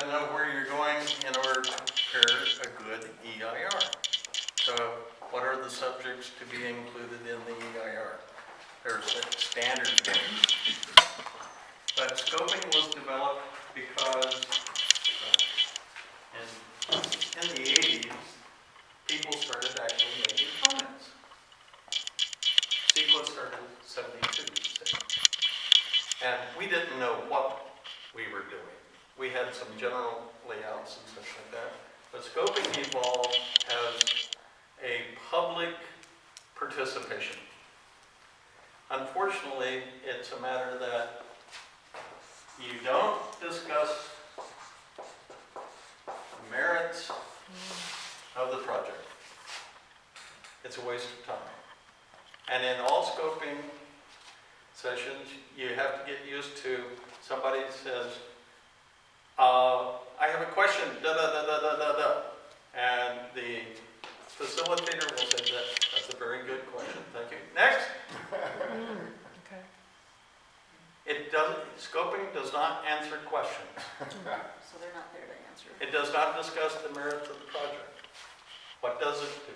to know where you're going in order to prepare a good EIR. So what are the subjects to be included in the EIR? There's standard things. But scoping was developed because in the 80s, people started actually making comments. CEQA started in 72. And we didn't know what we were doing. We had some general layouts and such like that. But scoping evolved as a public participation. Unfortunately, it's a matter that you don't discuss the merits of the project. It's a waste of time. And in all scoping sessions, you have to get used to somebody says, I have a question, da da da da da da da. And the facilitator will say that's a very good question, thank you. Next. Okay. Scoping does not answer questions. So they're not there to answer. It does not discuss the merits of the project. What does it do?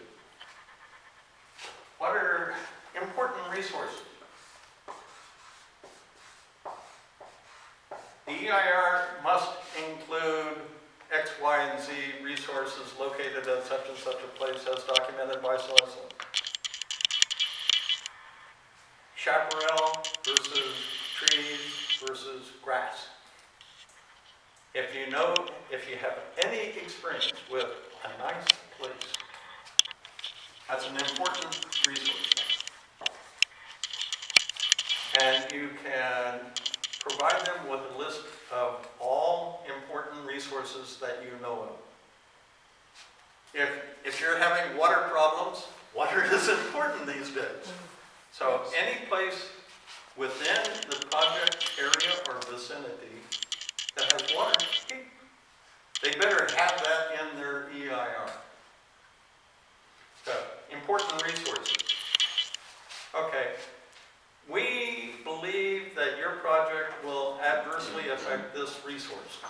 What are important resources? The EIR must include X, Y, and Z resources located at such and such a place as documented by so and so. Chaparral versus trees versus grass. If you have any experience with a nice place, that's an important resource. And you can provide them with a list of all important resources that you know of. If you're having water problems, water is important these days. So any place within the project area or vicinity that has water, they better have that in their EIR. So, important resources. Okay, we believe that your project will adversely affect this resource.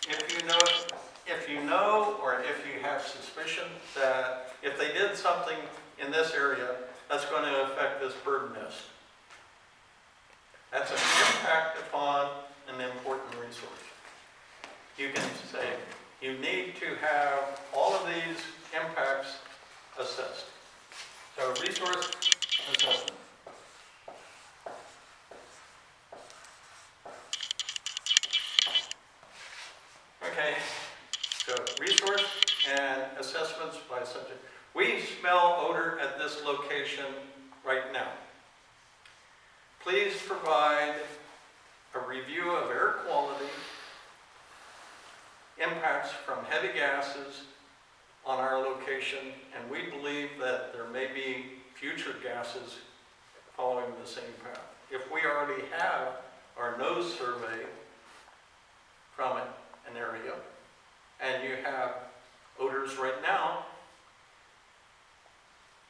If you know or if you have suspicion that if they did something in this area, that's going to affect this bird nest. That's an impact upon an important resource. You can say, you need to have all of these impacts assessed. So resource assessment. Okay, so resource and assessments by subject. We smell odor at this location right now. Please provide a review of air quality, impacts from heavy gases on our location, and we believe that there may be future gases following the same path. If we already have our nose survey from an area, and you have odors right now,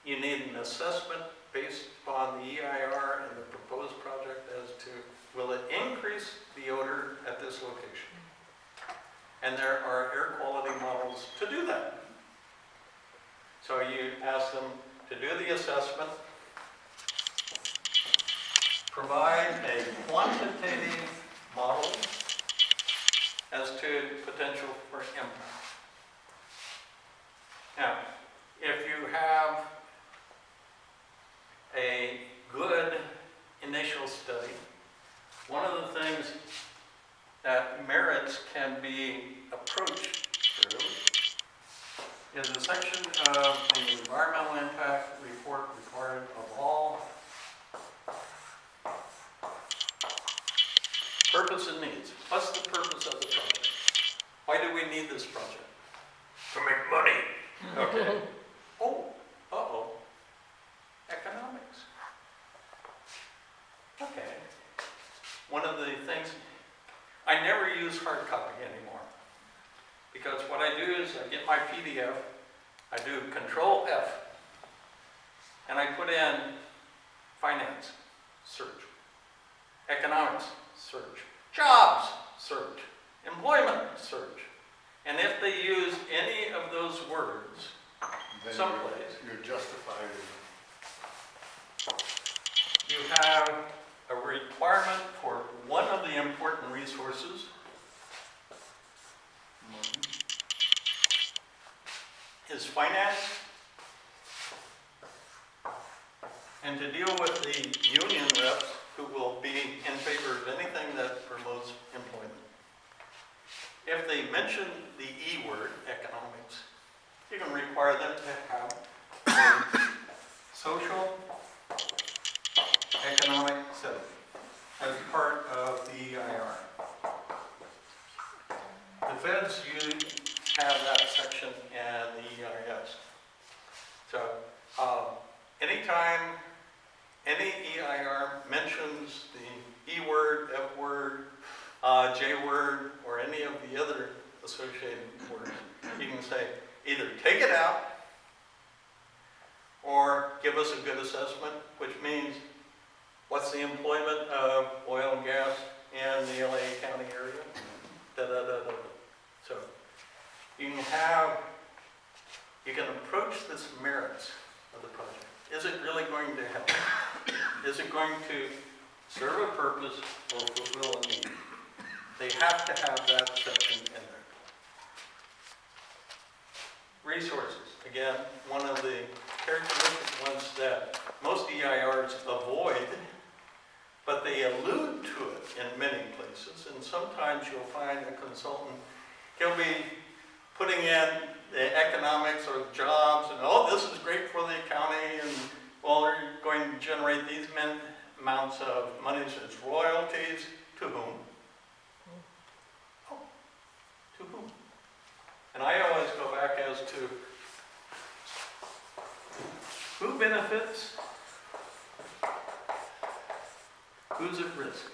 you need an assessment based upon the EIR and the proposed project as to will it increase the odor at this location? And there are air quality models to do that. So you ask them to do the assessment, provide a quantitative model as to potential for impact. Now, if you have a good initial study, one of the things that merits can be approached through is a section of the environmental impact report required of all purpose and needs. What's the purpose of the project? Why do we need this project? To make money. Okay. Oh, economics. Okay. One of the things, I never use hard copy anymore. Because what I do is I get my PDF, I do Control F, and I put in finance, search. economics, search. Jobs, search. Employment, search. And if they use any of those words Then someplace, you're justified in you have a requirement for one of the important resources, is finance, and to deal with the union reps who will be in favor of anything that promotes employment. If they mention the E word, economics, you can require them to have a social economic study as part of the EIR. The feds have that section and the EIS. So anytime any EIR mentions the E word, F word, J word, or any of the other associated words, you can say either take it out or give us a good assessment, which means what's the employment of oil and gas in the LA County area? So you can approach this merits of the project. Is it really going to help? Is it going to serve a purpose or fulfill a need? They have to have that section in there. Resources, again, one of the characteristic ones that most EIRs avoid, but they allude to it in many places, and sometimes you'll find a consultant, he'll be putting in the economics or the jobs, and oh, this is great for the county, and well, they're going to generate these amounts of money as royalties. To whom? Oh, to whom? And I always go back as to who benefits, who's at risk.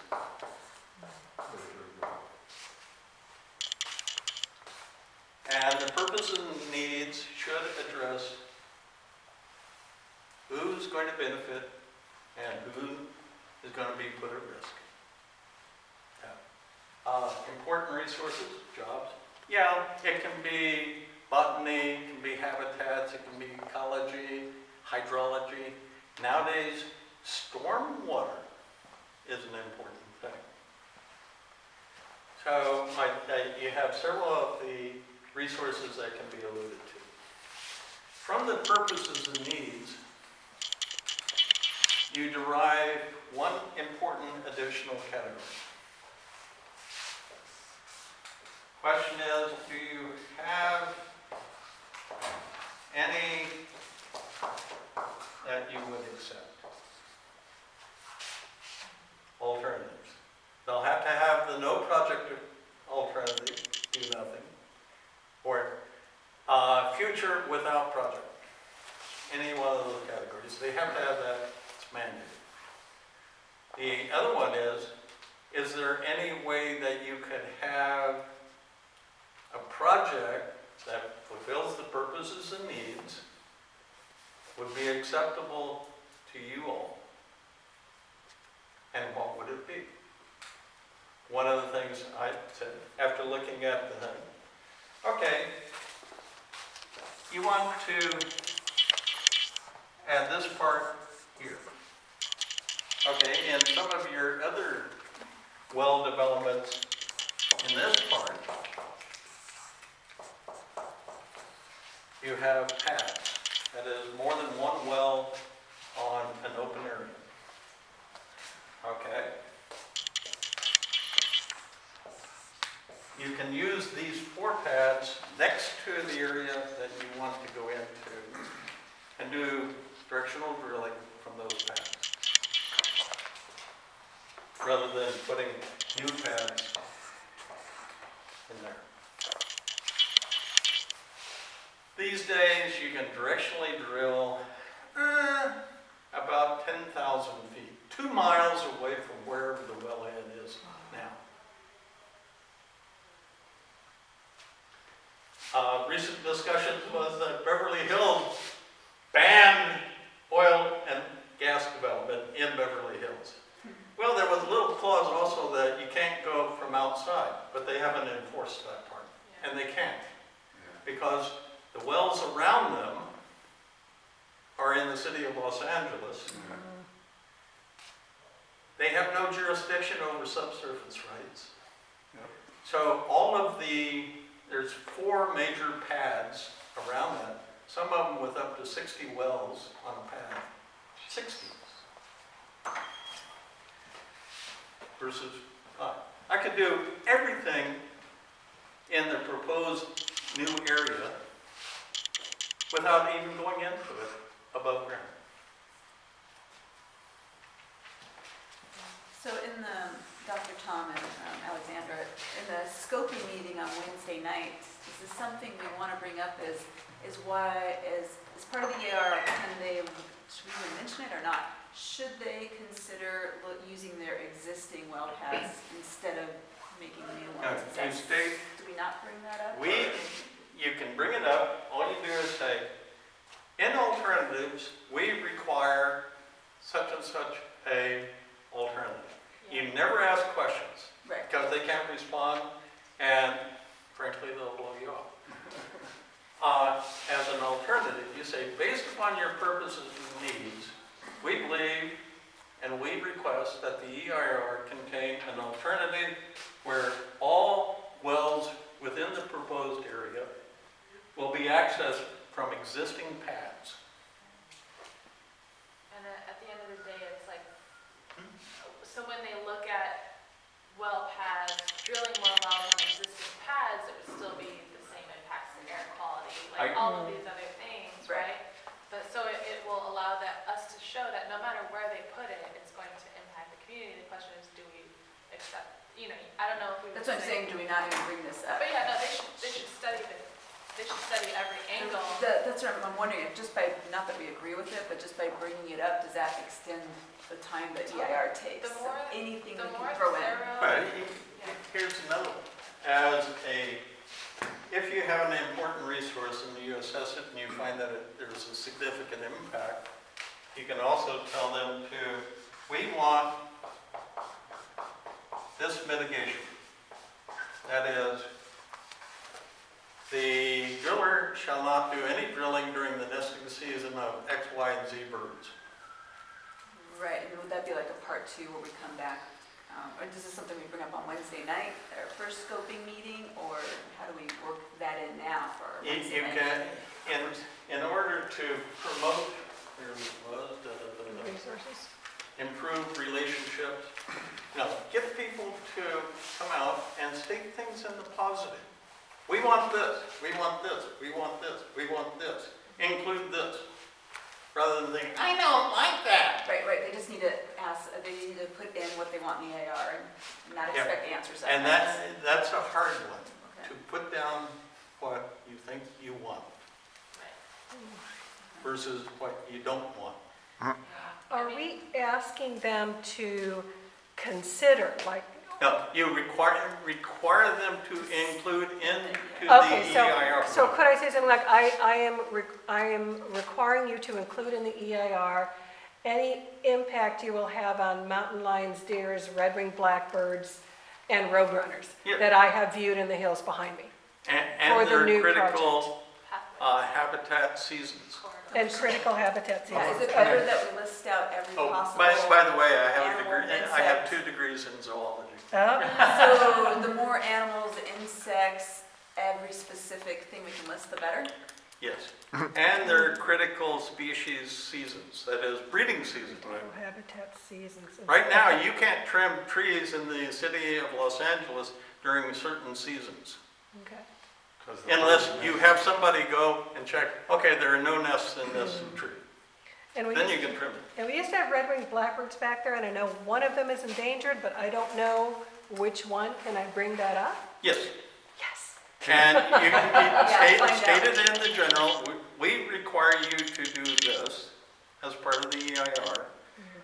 And the purposes and needs should address who's going to benefit and who is going to be put at risk. Yeah. Important resources, jobs. Yeah, it can be botany, it can be habitats, it can be ecology, hydrology. Nowadays, stormwater is an important thing. So you have several of the resources that can be alluded to. From the purposes and needs, you derive one important additional category. Question is, do you have any that you would accept? Alternatives. They'll have to have the no project alternative, do nothing. Or future without project. Any one of those categories. They have to have that, it's mandated. The other one is there any way that you could have a project that fulfills the purposes and needs would be acceptable to you all? And what would it be? One of the things I said after looking at the thing, okay, you want to add this part here. Okay, and some of your other well developments in this part, you have paths. That is more than one well on an open area. Okay. You can use these 4 pads next to the area that you want to go into and do directional drilling from those pads, rather than putting new pads in there. These days, you can directionally drill about 10,000 feet, 2 miles away from wherever the wellhead is now. Recent discussions was that Beverly Hills banned oil and gas development in Beverly Hills. Well, there was a little clause outside, but they haven't enforced that part. And they can't, because the wells around them are in the city of Los Angeles. They have no jurisdiction over subsurface rights. Yep. So there's 4 major pads around that, some of them with up to 60 wells on a pad. 60. Versus 5. I could do everything in the proposed new area without even going into it above ground. So in the, Dr. Tom and Alexandra, in the scoping meeting on Wednesday night, is this something we want to bring up as why, as part of the EAR, should we even mention it or not? Should they consider using their existing well pads instead of making new ones? Is that- Do we not bring that up? You can bring it up, all you do is say, in alternatives, we require such and such a alternative. You never ask questions, Right. because they can't respond, and frankly, they'll blow you off. As an alternative, you say, based upon your purposes and needs, we believe and we request that the EIR contain an alternative where all wells within the proposed area will be accessed from existing pads. And at the end of the day, it's like, so when they look at well pads, drilling more wells on existing pads, it would still be the same impacts to air quality, like all of these other things, Right. right? But so it will allow us to show that no matter where they put it, it's going to impact the community. The question is, do we accept, I don't know if we would That's what I'm saying, do we not even bring this up? But yeah, no, they should study every angle. That's what I'm wondering, if just by, not that we agree with it, but just by bringing it up, does that extend the time that EIR takes? The more- Anything we The more can throw in? thorough. But here's another one. If you have an important resource and you assess it and you find that there's a significant impact, you can also tell them we want this mitigation. That is, the driller shall not do any drilling during the nesting season of X, Y, and Z birds. Right, and would that be like a part 2 where we come back? Or is this something we bring up on Wednesday night, our first scoping meeting, or how do we work that in now for our Wednesday You night? can, in order to promote, there was, Resources? improve relationships, get people to come out and state things in the positive. We want this, we want this, we want this, we want this, include this, rather than think, I don't like that. Right, they just need to they need to put in what they want in the EIR and not Yeah. expect answers. And that's a hard one, Okay. to put down what you think you want versus what you don't want. Are we asking them to consider, like, No, you require them to include into okay, the EIR. so could I say something like, I am requiring you to include in the EIR any impact you will have on mountain lions, deers, red-winged blackbirds, and roadrunners Yeah. that I have viewed in the hills behind me, for And the their new critical Pathways. habitat seasons. and critical habitats. Yeah, yes. is it better that we list out every Oh, possible? by the way, I have a animal, degree, I have insect? 2 degrees in zoology. Oh, So the more animals, insects, every specific thing we can list, the better? Yes. And their critical species seasons, that is breeding season. critical habitat seasons. Right now, you can't trim trees in the city of Los Angeles during certain seasons. Okay. Unless you have somebody go and check, okay, there are no nests in this tree. And we Then used- you can trim it. And we used to have red-winged blackbirds back there, and I know one of them is endangered, but I don't know which one. Can I bring that up? Yes. Yes. And you find out. stated in the general, we require you to do this as part of the EIR.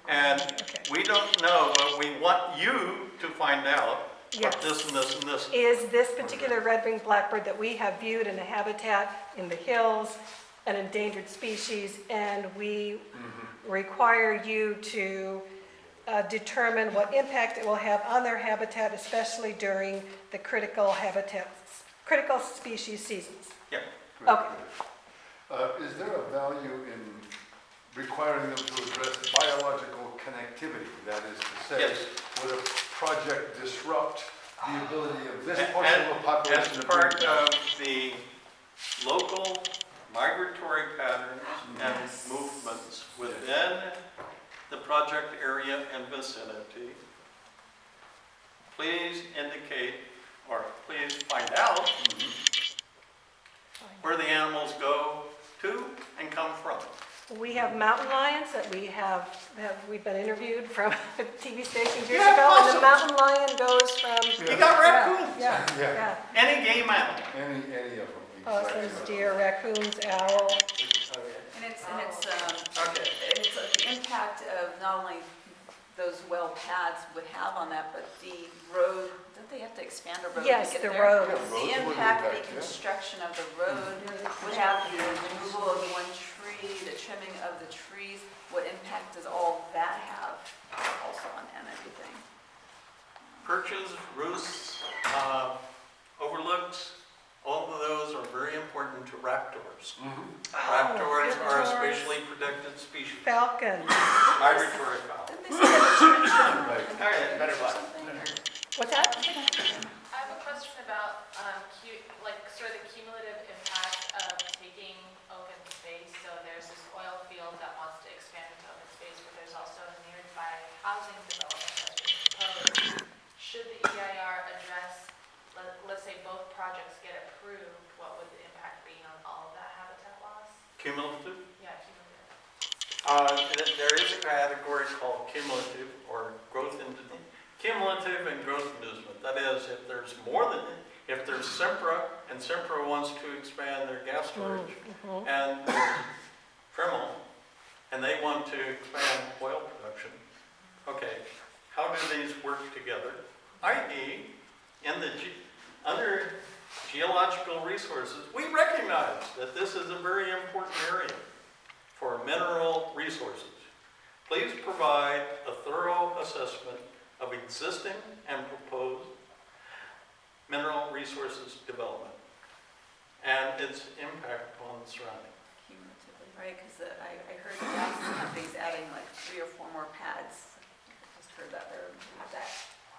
And Okay. we don't know, but we want you to find out what Yes. this and this and this. Is this particular red-winged blackbird that we have viewed in a habitat in the hills an endangered species, and we require you to determine what impact it will have on their habitat, especially during the critical species seasons. Yeah. Okay. Is there a value in requiring them to address biological connectivity? That is to say, Yes. would a project disrupt the ability of this portion of the population As to part breed? of the local migratory patterns and movements within the project area and vicinity, please indicate, or please find out where the animals go to and come from. We have mountain lions that we've been interviewed from TV stations years Yeah, ago, and awesome. the mountain lion goes from. You got raccoons, Yeah, Yeah. yeah. any game animal. Any of them. Possums, exactly. deer, raccoons, owl. And it's, Okay. the impact of not only those well pads would have on that, but the road, don't they have to expand a road to Yes, get the there? road. Yeah, roads The would impact of impact, the yeah. construction of the road would have the removal of one tree, the trimming of the trees. What impact does all that have also on everything? Perches, roosts, overlooks, all of those are very important to raptors. Raptors are a spatially protected species, Falcon. migratory fowl. Didn't they say that Right. All right, better luck. What's that? I have a question about, like, sort of the cumulative impact of taking open space. So there's this oil field that wants to expand into open space, but there's also a nearby housing development that's being proposed. Should the EIR address, let's say both projects get approved, what would the impact be on all of that habitat loss? Cumulative? Yeah, cumulative. There is a category called cumulative or cumulative and growth inducement. That is, if there's more than, if there's Sempra and Sempra wants to expand their gas storage and Tremel, and they want to expand oil production, okay, how do these work together? I.e., under geological resources, we recognize that this is a very important area for mineral resources. Please provide a thorough assessment of existing and proposed mineral resources development and its impact on the surrounding. Cumulatively, right? Because I heard gas companies adding like 3 or 4 more pads. I just heard that they're that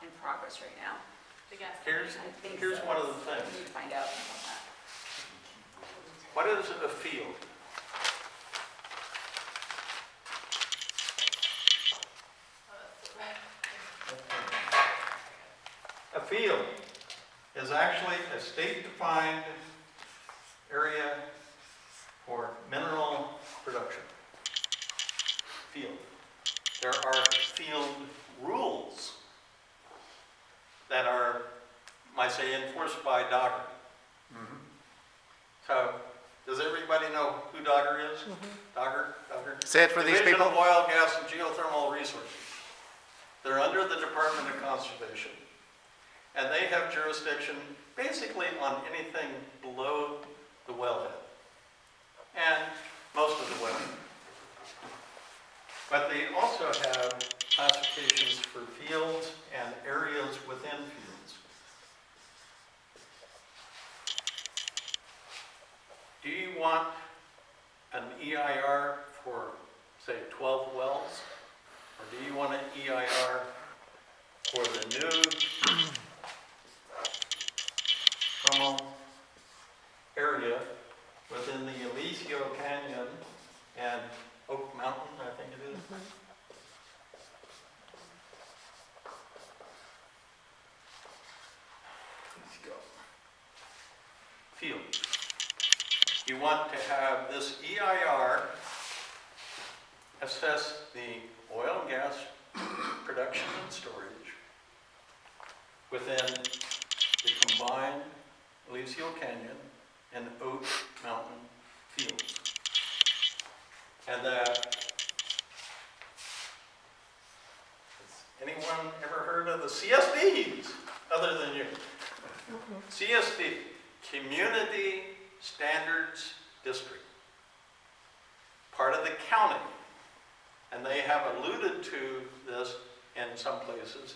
in progress right now. The gas Here's I think so. one of the We things. need to find out about that. What is a field? A field is actually a state-defined area for mineral production. Field. There are field rules that are, might say, enforced by DOGGR. So, does everybody know who DOGGR is? DOGGR? Say it for these Division people. of Oil, Gas, and Geothermal Resources. They're under the Department of Conservation. And they have jurisdiction basically on anything below the wellhead. And most of the wellhead. But they also have classifications for fields and areas within fields. Do you want an EIR for, say, 12 wells? Or do you want an EIR for the new Trumbull area within the Elysio Canyon and Oak Mountain, I think it is? Let's go. Field. You want to have this EIR assess the oil and gas production and storage within the combined Elysio Canyon and Oak Mountain fields. And has anyone ever heard of the CSDs other than you? CSD, Community Standards District, part of the county. And they have alluded to this in some places,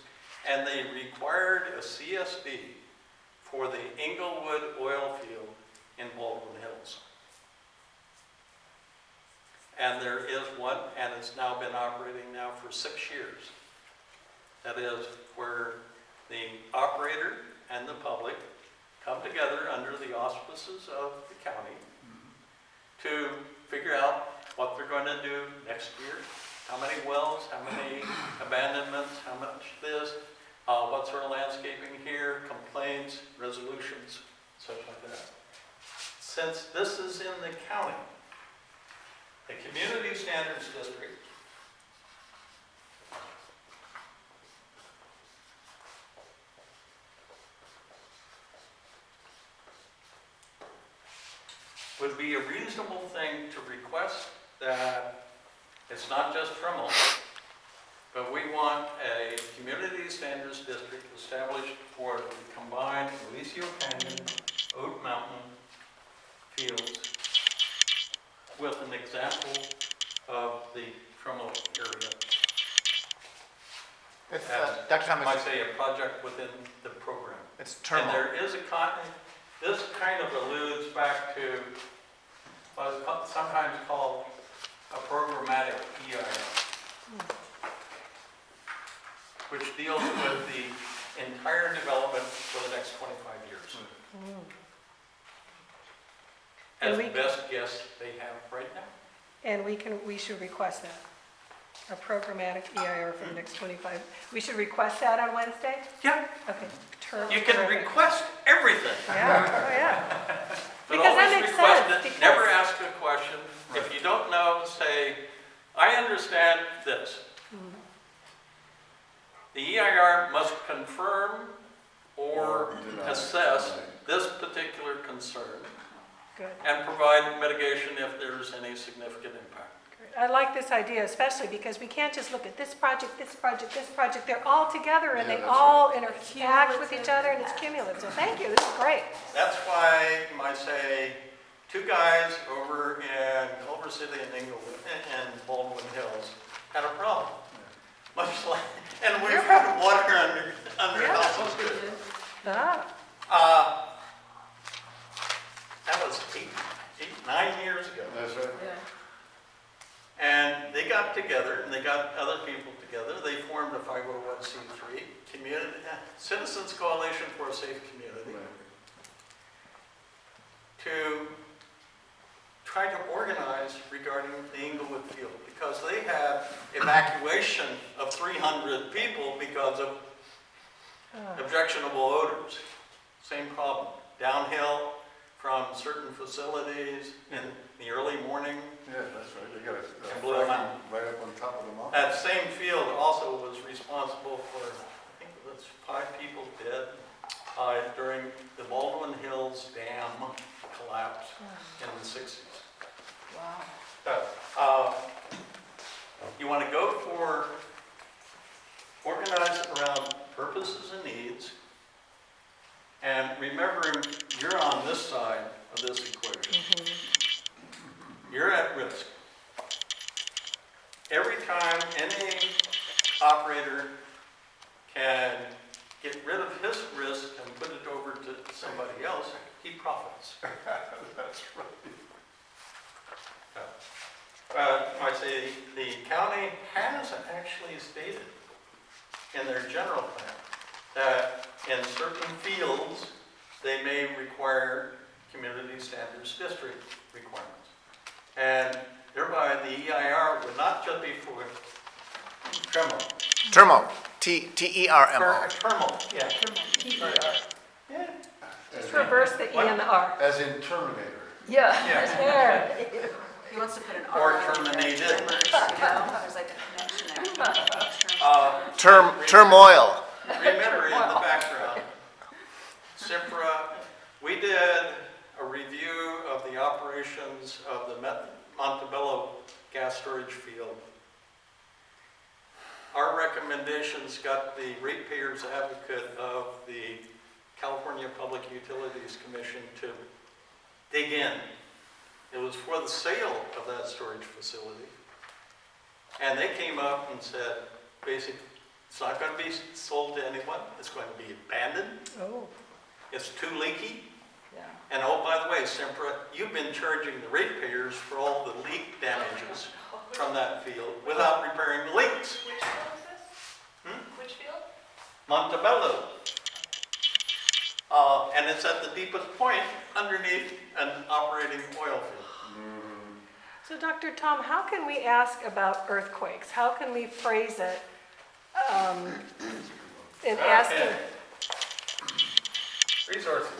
and they required a CSD for the Inglewood oil field in Baldwin Hills. And there is one, and it's now been operating now for 6 years. That is where the operator and the public come together under the auspices of the county to figure out what they're going to do next year, how many wells, how many abandonments, how much this, what sort of landscaping here, complaints, resolutions, such like that. Since this is in the county, the Community Standards District would be a reasonable thing to request that it's not just Trammell, but we want a Community Standards District established for the combined Alicio Canyon, Oat Mountain fields with an example of the Trammell area. It's, As Dr. I might Thomas, say, a project within the program. it's And terminal. there is this kind of alludes back to what is sometimes called a programmatic EIR, which deals with the entire development for the next 25 years. And As we- the best guess they have right now. And we should request that, a programmatic EIR for the next 25. We should request that on Wednesday? Yeah, Okay. you can Terrific. request everything, Yeah, oh, yeah. but Because that always makes request sense, it. because- Never ask a question. If you don't know, say, I understand this. The EIR must confirm or deny. assess this particular concern Good. and provide mitigation if there's any significant impact. I like this idea especially because we can't just look at this project, this project, this project. They're all together and Yeah, they that's all interact with each other and it's cumulative. So thank you, this is great. That's why you might say, 2 guys over in Culver City and Inglewood and Baldwin Hills had a problem. Much like, and we've had water under Yeah. houses too. Ah, That was 9 years ago. That's right. And they got together, and they got other people together. They formed a 501c3, Citizens Coalition for a Safe Community, to try to organize regarding the Inglewood field, because they had evacuation of 300 people because of objectionable odors. Same problem. Downhill from certain facilities in the early morning. Yeah, that's right. They got And a Blue Mountain. right up on top of the mountain. That same field also was responsible for, I think it was 5 people dead during the Baldwin Hills Dam collapse in the 60s. Wow. You want to go for, organize it around purposes and needs, and remembering you're on this side of this equation. You're at risk. Every time any operator can get rid of his risk and put it over to somebody else, he profits. That's right. I say the county has actually stated in their general plan that in certain fields, they may require community standards district requirements. And thereby the EIR would not just be for Trammell. Termo, T-E-R-M-O. Trammell, yeah. Yeah. just reverse the E and the R. As in Terminator. Yeah. There. He wants to put an Or R on there. terminated. Tremors, you know? There's like a connection there. Turmoil. Remember in the background, CIPRA, we did a review of the operations of the Montebello gas storage field. Our recommendations got the ratepayers advocate of the California Public Utilities Commission to dig in. It was for the sale of that storage facility. And they came up and said, basically, It's not going to be sold to anyone. It's going to be abandoned. Oh, It's too leaky. Yeah. And oh, by the way, Sempra, you've been charging the ratepayers for all the leak damages from that field without repairing the leaks. Which field is this? Which field? Montebello. And it's at the deepest point underneath an operating oil field. so Dr. Tom, how can we ask about earthquakes? How can we phrase it in asking? Okay. Resources.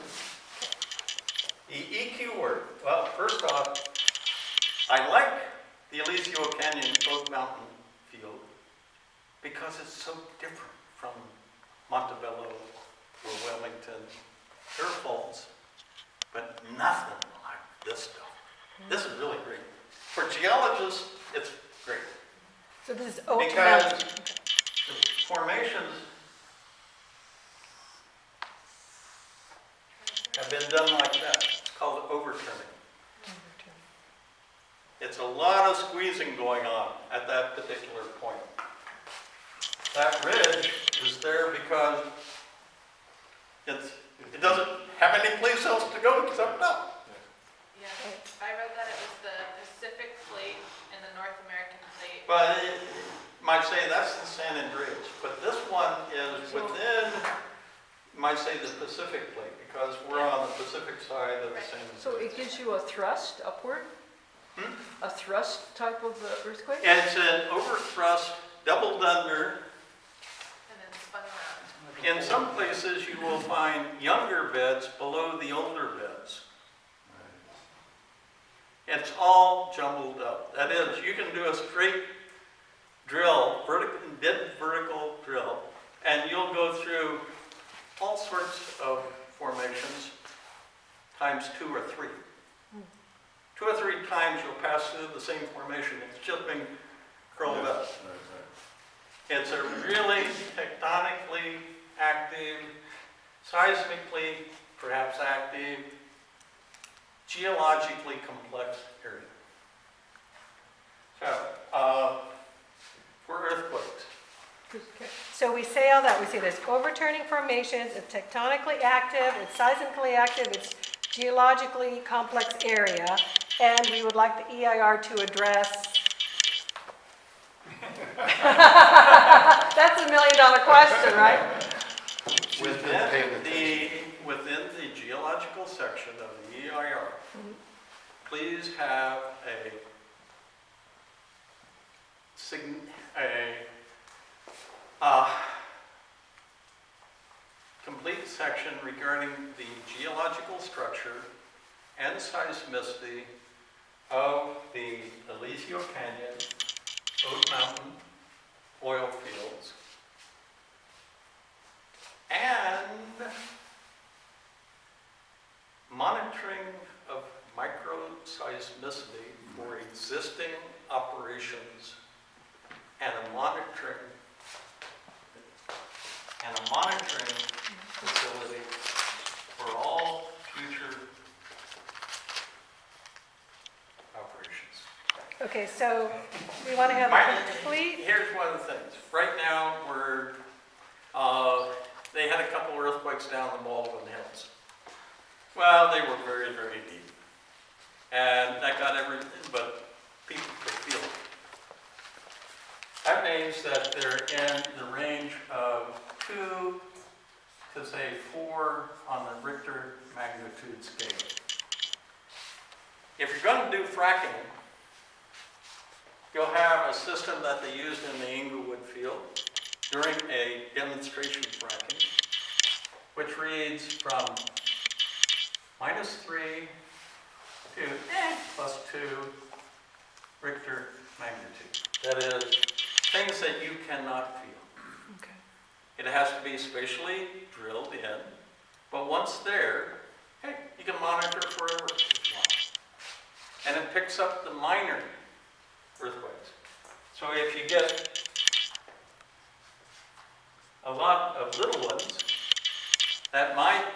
The EQ word. Well, first off, I like the Alicio Canyon Oak Mountain field because it's so different from Montebello or Wellington. There are faults, but nothing like this stuff. This is really great. For geologists, it's great So this is Oak because Mountain. the formations have been done like that. It's called overturning. It's a lot of squeezing going on at that particular point. That ridge is there because it doesn't have any place else to go except up. Yeah, I read that it was the Pacific Plate and the North American Plate. But it might say that's the San Andreas, but this one is within, might say the Pacific Plate because we're on the Pacific side of the San Andreas. So it gives you a thrust upward? A thrust type of earthquake? And it's an overthrust, doubled under. And then spun around. In some places, you will find younger beds below the older beds. It's all jumbled up. That is, you can do a straight drill, vertical drill, and you'll go through all sorts of formations times 2 or 3. 2 or 3 times you'll pass through the same formation. It's just been curled up. It's a really tectonically active, seismically perhaps active, geologically complex area. So, for earthquakes, Okay. So we say all that, we say there's overturning formations, it's tectonically active, it's seismically active, it's geologically complex area, and we would like the EIR to address. That's $1 million question, right? within the geological section of the EIR, please have a complete section regarding the geological structure and seismicity of the Alicio Canyon, Oak Mountain oil fields, and monitoring of microseismicity for existing operations and a monitoring facility for all future operations. Okay, so we want to have a complete, Here's one of the things. Right now, they had a couple earthquakes down the Baldwin Hills. Well, they were very, very deep. And that got everything, but people could feel it. That means that they're in the range of 2 to say 4 on the Richter magnitude scale. If you're going to do fracking, you'll have a system that they used in the Inglewood field during a demonstration fracking, which reads from -3 to +2 Richter magnitude. That is, things that you cannot feel. okay. It has to be spatially drilled in, but once there, hey, you can monitor forever if you want. And it picks up the minor earthquakes. So if you get a lot of little ones, that might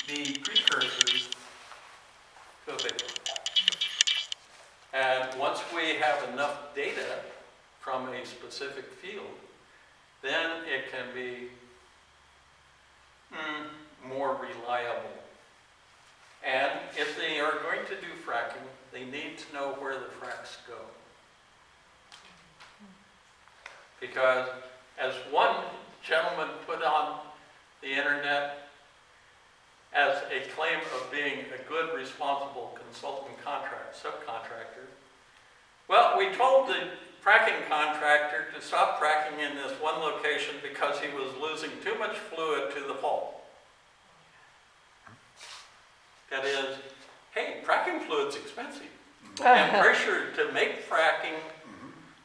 be precursors to a big one. And once we have enough data from a specific field, then it can be more reliable. And if they are going to do fracking, they need to know where the fracks go. Because as one gentleman put on the internet as a claim of being a good, responsible consultant subcontractor, well, we told the fracking contractor to stop fracking in this one location because he was losing too much fluid to the fault. That is, hey, fracking fluid's expensive. And pressure to make fracking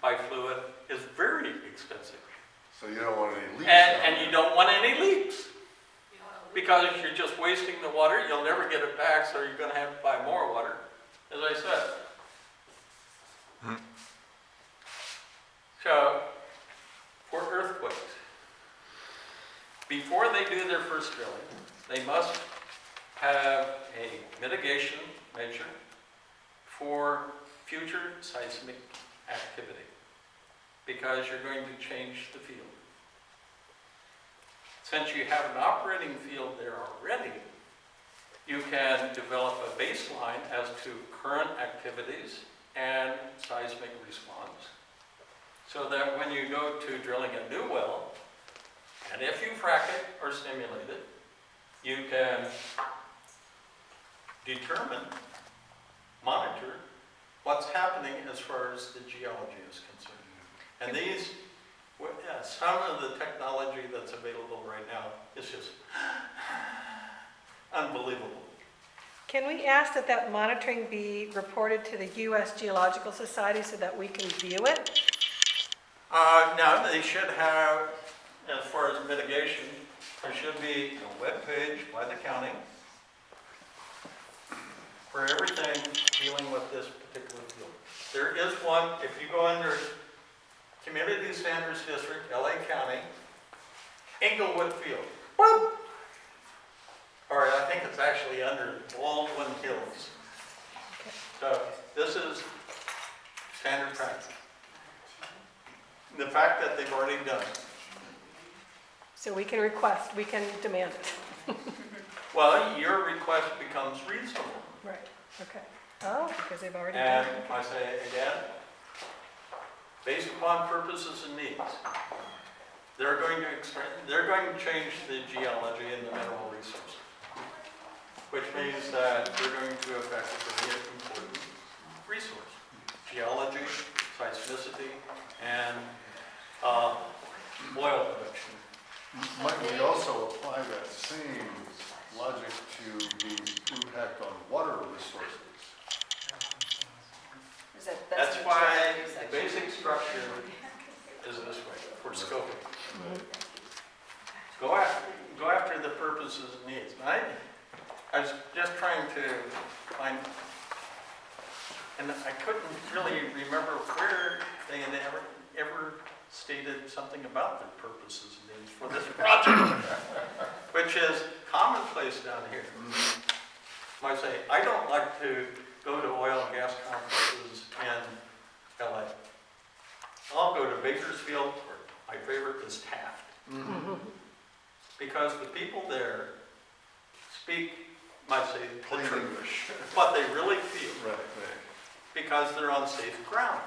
by fluid is very expensive. So you don't want any leaks. And you don't want any leaks. Because you're just wasting the water, you'll never get it back, so you're gonna have to buy more water, as I said. So, for earthquakes, before they do their first drilling, they must have a mitigation measure for future seismic activity, because you're going to change the field. Since you have an operating field there already, you can develop a baseline as to current activities and seismic response, so that when you go to drilling a new well, and if you frack it or stimulate it, you can determine, monitor what's happening as far as the geology is concerned. And these, some of the technology that's available right now is just unbelievable. Can we ask that that monitoring be reported to the U.S. Geological Society so that we can view it? Now, they should have, as far as mitigation, there should be a web page by the county for everything dealing with this particular field. There is one, if you go under Community Standards District, LA County, Englewood Field. Boop! Or I think it's actually under Baldwin Hills. So this is standard practice. The fact that they've already done it. So we can request, we can demand it. Well, your request becomes reasonable. Right, okay. Oh, because they've already done And it. I say again, based upon purposes and needs, they're going to change the geology and the mineral resources, which means that they're going to affect a very important resource: geology, seismicity, and oil production. Might we also apply that same logic to the impact on water resources? That's why the basic structure is this way for scoping. Go after the purposes and needs. And I was just trying to find, and I couldn't really remember where they had ever stated something about their purposes and needs for this project, which is commonplace down here. I say, I don't like to go to oil and gas conferences in LA. I'll go to Bakersfield, or my favorite is Taft. Because the people there speak, might say, Plain the truth, English. what they really feel, Right, right. because they're on safe ground.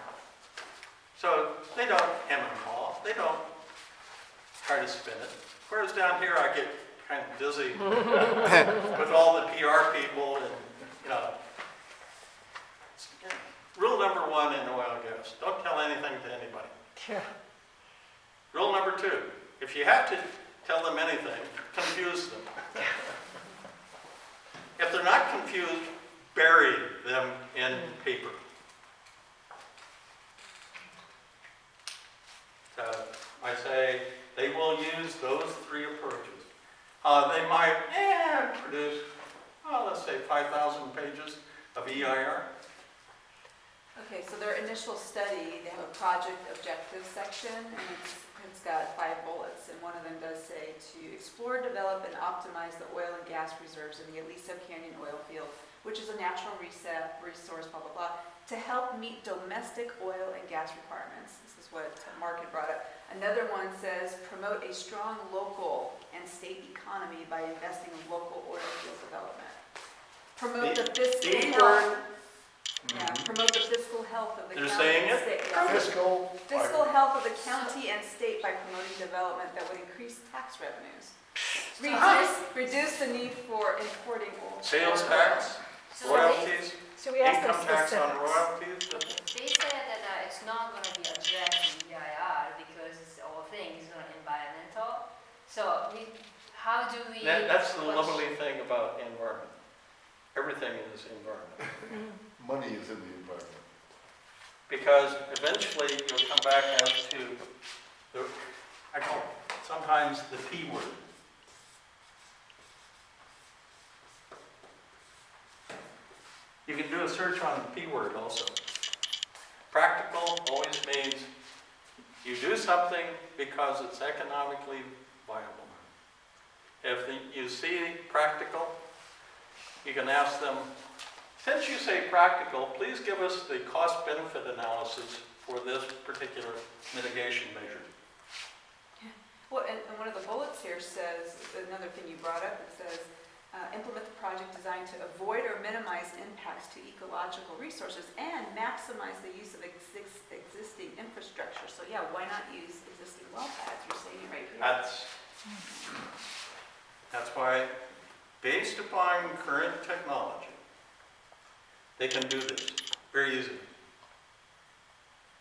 So they don't hem and haw, they don't try to spin it. Whereas down here, I get kind of dizzy with all the PR people and, you know. Rule number one in oil and gas, don't tell anything to anybody. Yeah. Rule number two, if you have to tell them anything, confuse them. If they're not confused, bury them in paper. So I say they will use those three approaches. They might produce, let's say 5,000 pages of EIR. Okay, so their initial study, they have a project objectives section, and it's got 5 bullets, and one of them does say to explore, develop, and optimize the oil and gas reserves in the Aliso Canyon oil field, which is a natural resource, blah, blah, blah, to help meet domestic oil and gas requirements. This is what Mark had brought up. Another one says, promote a strong local and state economy by investing in local oil field development. Promote the fiscal D health. word, Yeah, promote the fiscal health of the They're county saying and it? state. Yeah. Fiscal. Fiscal health of the county and state by promoting development that would increase tax revenues. Reduce the need for importing oil. sales tax, So royalties, So we asked them income tax on specifics. royalties. they said that it's not gonna be addressed in EIR because it's all things on environmental. So how do we? That's the what's- lovely thing about environment. Everything is environment. Money is in the environment. Because eventually you'll come back as to, I call it sometimes the P word. You can do a search on the P word also. Practical always means you do something because it's economically viable. If you see practical, you can ask them, since you say practical, please give us the cost-benefit analysis for this particular mitigation measure. Well, and one of the bullets here says, another thing you brought up, it says, implement the project designed to avoid or minimize impacts to ecological resources and maximize the use of existing infrastructure. So yeah, why not use existing well pads? You're saying it right here. That's why, based upon current technology, they can do this very easily.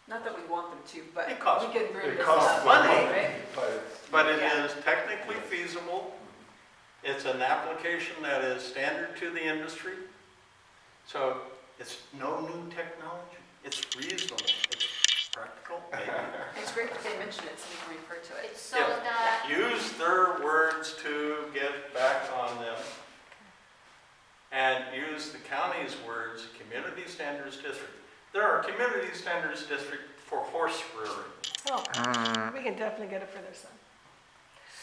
Not that we want them to, but It costs- we can bring It this costs up. money. Right? But it Yeah. is technically feasible. It's an application that is standard to the industry. So it's no new technology. It's reasonable. It's practical. It's great that they mention it so we can refer to it. It's so Yeah. that, Use their words to get back on them. And use the county's words, community standards district. There are community standards district for horse rearing. Oh, we can definitely get it for their son.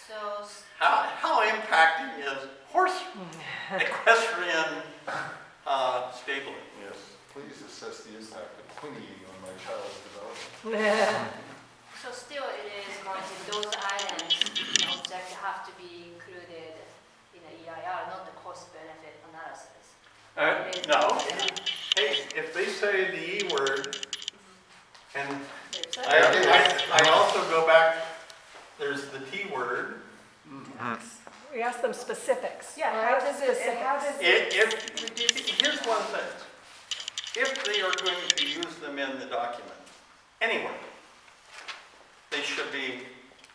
so, How impacting is horse equestrian stabling? Yes, please assess the impact of whinnying on my child's development. so still it is going to, those items, objects have to be included in the EIR, not the cost benefit analysis. No. Hey, if they say the E word, and There's that. I also go back, there's the T word. We asked them specifics. Yeah, all how right? does it, and how does If, it reduce? here's one thing. If they are going to use them in the document, anyway, they should be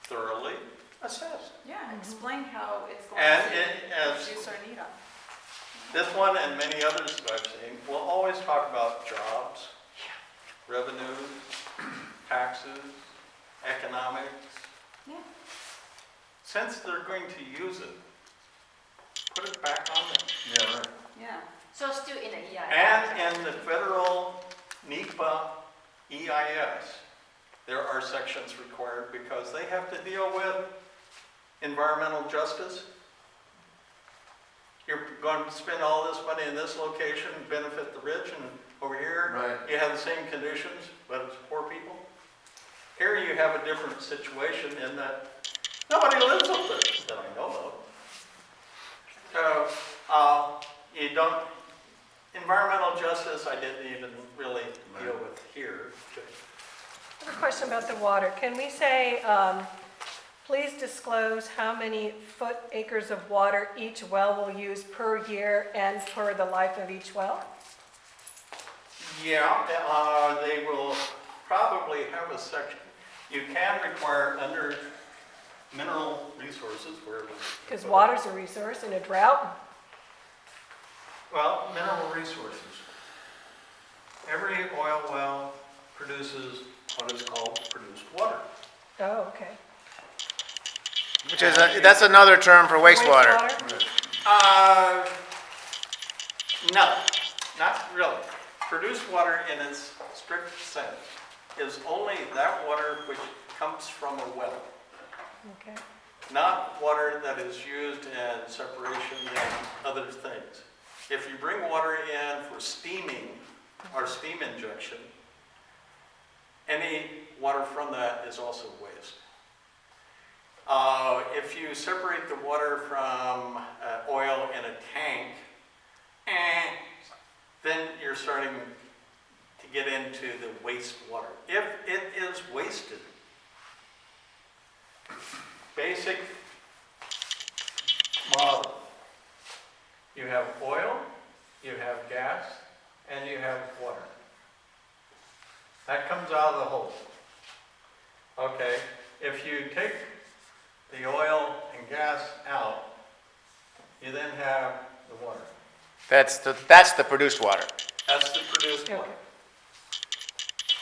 thoroughly assessed. Yeah, explain how it's going And to it, as reduce our need on. this one and many others that I've seen, will always talk about jobs, revenues, taxes, economics. Yeah. Since they're going to use it, put it back on them. Yeah, right. Yeah. So still in the EIR. And in the federal NEPA EIS, there are sections required because they have to deal with environmental justice. You're going to spend all this money in this location, benefit the rich, and over here, Right. you have the same conditions, but it's poor people. Here you have a different situation in that nobody lives up there that I know of. So, you don't, environmental justice I didn't even really deal with here. I have a question about the water. Can we say, please disclose how many acres of water each well will use per year and for the life of each well? Yeah, they will probably have a section. You can require under mineral resources where. Because water's a resource in a drought. Well, mineral resources. Every oil well produces what is called produced water. Oh, okay. Which is, that's another term for wastewater. No, not really. Produced water in its strict sense is only that water which comes from a well, Okay. not water that is used in separation and other things. If you bring water in for steaming, or steam injection, any water from that is also waste. If you separate the water from oil in a tank, then you're starting to get into the wastewater. If it is wasted, basic model. You have oil, you have gas, and you have water. That comes out of the hole. Okay, if you take the oil and gas out, you then have the water. That's the produced water. That's the produced Okay. water.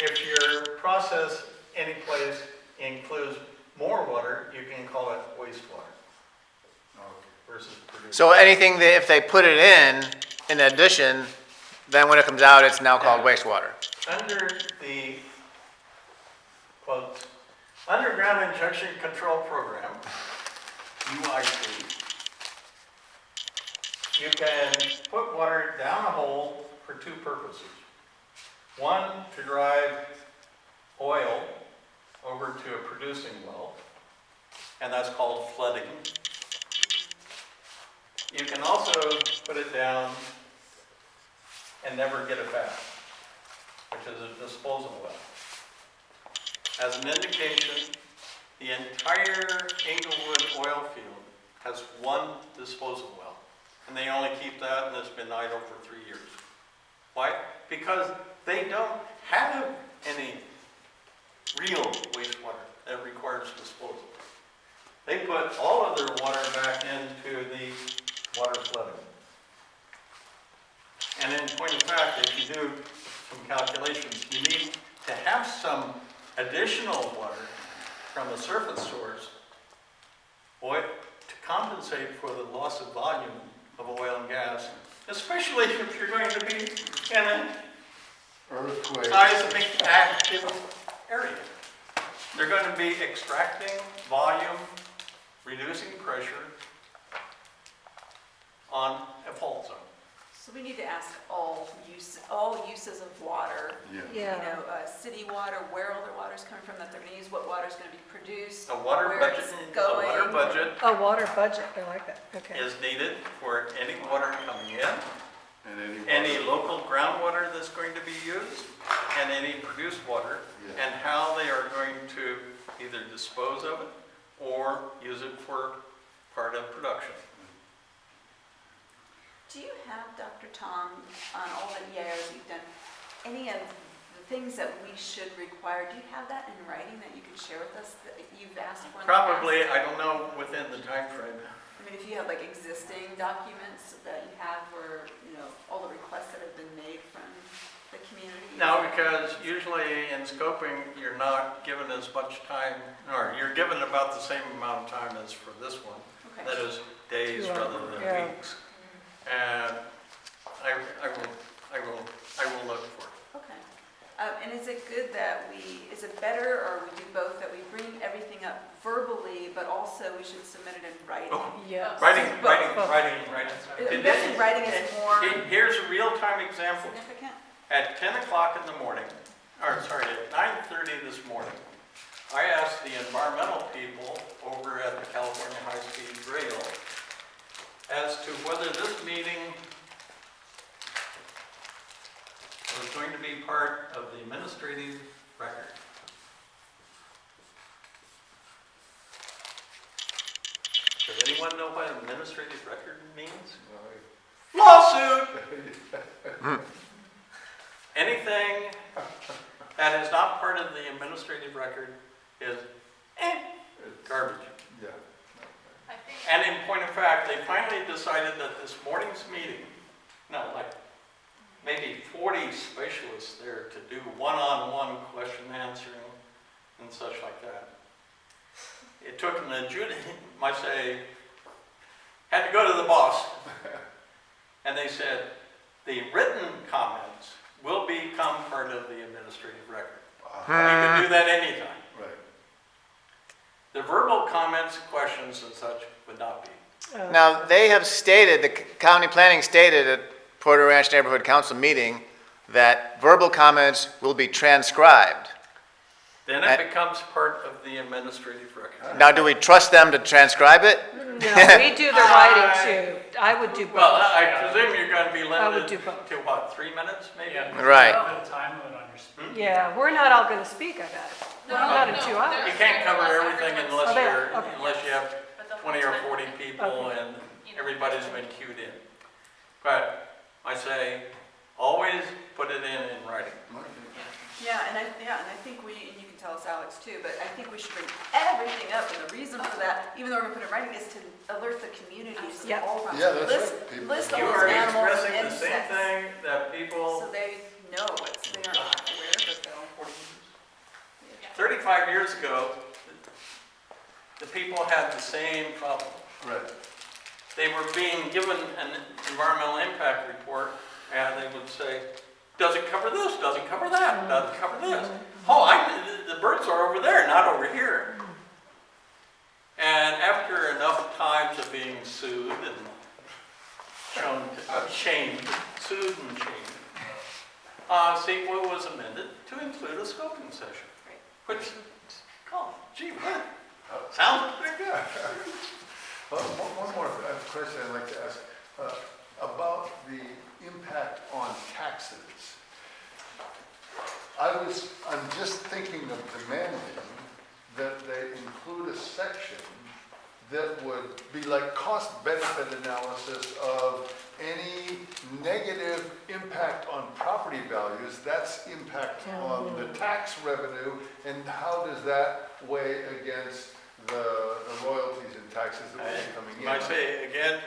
If your process anyplace includes more water, you can call it wastewater versus produced. So anything that, if they put it in addition, then when it comes out, it's now called Yeah. wastewater. Under the, quote, Underground Injection Control Program, UIP, you can put water down a hole for two purposes. One, to drive oil over to a producing well, and that's called flooding. You can also put it down and never get it back, which is a disposal well. As an indication, the entire Englewood oil field has one disposal well, and they only keep that, and it's been idle for 3 years. Why? Because they don't have any real wastewater that requires disposal. They put all of their water back into the water flooding. And in point of fact, if you do some calculations, you need to have some additional water from the surface source to compensate for the loss of volume of oil and gas, especially if you're going to be in an Earthquake. seismic active area. They're going to be extracting volume, reducing pressure on a fault zone. So we need to ask all uses of water, Yeah. Yeah. city water, where all their water's coming from that they're gonna use, what water's gonna be produced, A water where budget, it's a going. water budget A water budget, I like that, okay. is needed for any water coming in, And any local groundwater that's going to be used, and any produced water, Yeah. and how they are going to either dispose of it or use it for part of production. Do you have, Dr. Tom, on all the EIRs you've done, any of the things that we should require? Do you have that in writing that you can share with us that you've asked for in the past? Probably, I don't know, within the time frame. I mean, if you have like existing documents that you have where, all the requests that have been made from the community? No, because usually in scoping, you're not given as much time, or you're given about the same amount of time as for this one. Okay. That is days 2 hours, rather than yeah. weeks. And I will look for it. Okay. And is it good that is it better, or we do both, that we bring everything up verbally, but also we should submit it in writing? Oh. Yeah. Writing. I'm guessing writing is more Here's a real-time example. significant? At 10 o'clock in the morning, at 9:30 this morning, I asked the environmental people over at the California High-Speed Rail as to whether this meeting was going to be part of the administrative record. Does anyone know what administrative record means? Lawsuit! Anything that is not part of the administrative record is garbage. Yeah. I think, And in point of fact, they finally decided that this morning's meeting, maybe 40 specialists there to do one-on-one question answering and such like that. It took an might say, had to go to the boss. And they said, the written comments will become part of the administrative record. You can do that anytime. Right. The verbal comments, questions and such would not be. Now, they have stated, the county planning stated at Porter Ranch Neighborhood Council meeting, that verbal comments will be transcribed. Then it becomes part of the administrative record. Now, do we trust them to transcribe it? No, we do the writing too. I would do Well, both. I presume you're going to be I would limited do both. to what, 3 minutes maybe? Yeah. Right. Put a time limit on your speech. Yeah, we're not all gonna speak, I bet. No, Not in no, 2 they're- hours. You can't cover everything unless Oh, they are, you're, okay. unless you have But the whole 20 or time 40 limit. people Okay. and everybody's been queued in. But I say, always put it in writing. Yeah, and I think and you can tell us Alex too, but I think we should bring everything up, and the reason for that, even though we're gonna put it in writing, is to alert the community, so Yep. all around. Yeah, that's List- right. People- List all You those are animals and expressing the same insects, thing that so people, they know what's, they are not aware, but they'll. 35 years ago, the people had the same problem. Right. They were being given an environmental impact report, and they would say, does it cover this, does it cover that, does it cover this? Oh, the birds are over there, not over here. And after enough times of being sued and shamed, sued and shamed, CEQA was amended to include a scoping session, which, oh, gee, what? Sounds pretty good. One more question I'd like to ask, about the impact on taxes. I'm just thinking of demanding that they include a section that would be like cost-benefit analysis of any negative impact on property values, that's impact on the tax revenue, and how does that weigh against the royalties and taxes that will be coming in? I say, again,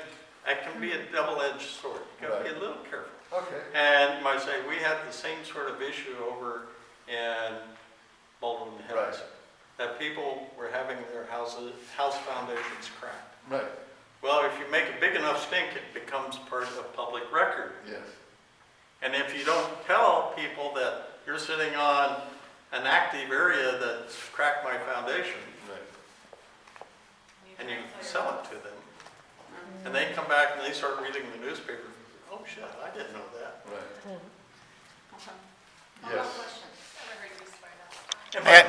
that can be a double-edged sword. You gotta be a little careful. Okay, And you might say, we had the same sort of issue over in Baldwin Hills. Right. That people were having their house foundations cracked. right, Well, if you make a big enough stink, it becomes part of public record. yes, And if you don't tell people that you're sitting on an active area that's cracked my foundation, right. and you sell it to them, and they come back and they start reading the newspaper, oh shit, I didn't know that. Right. No more Yes. questions.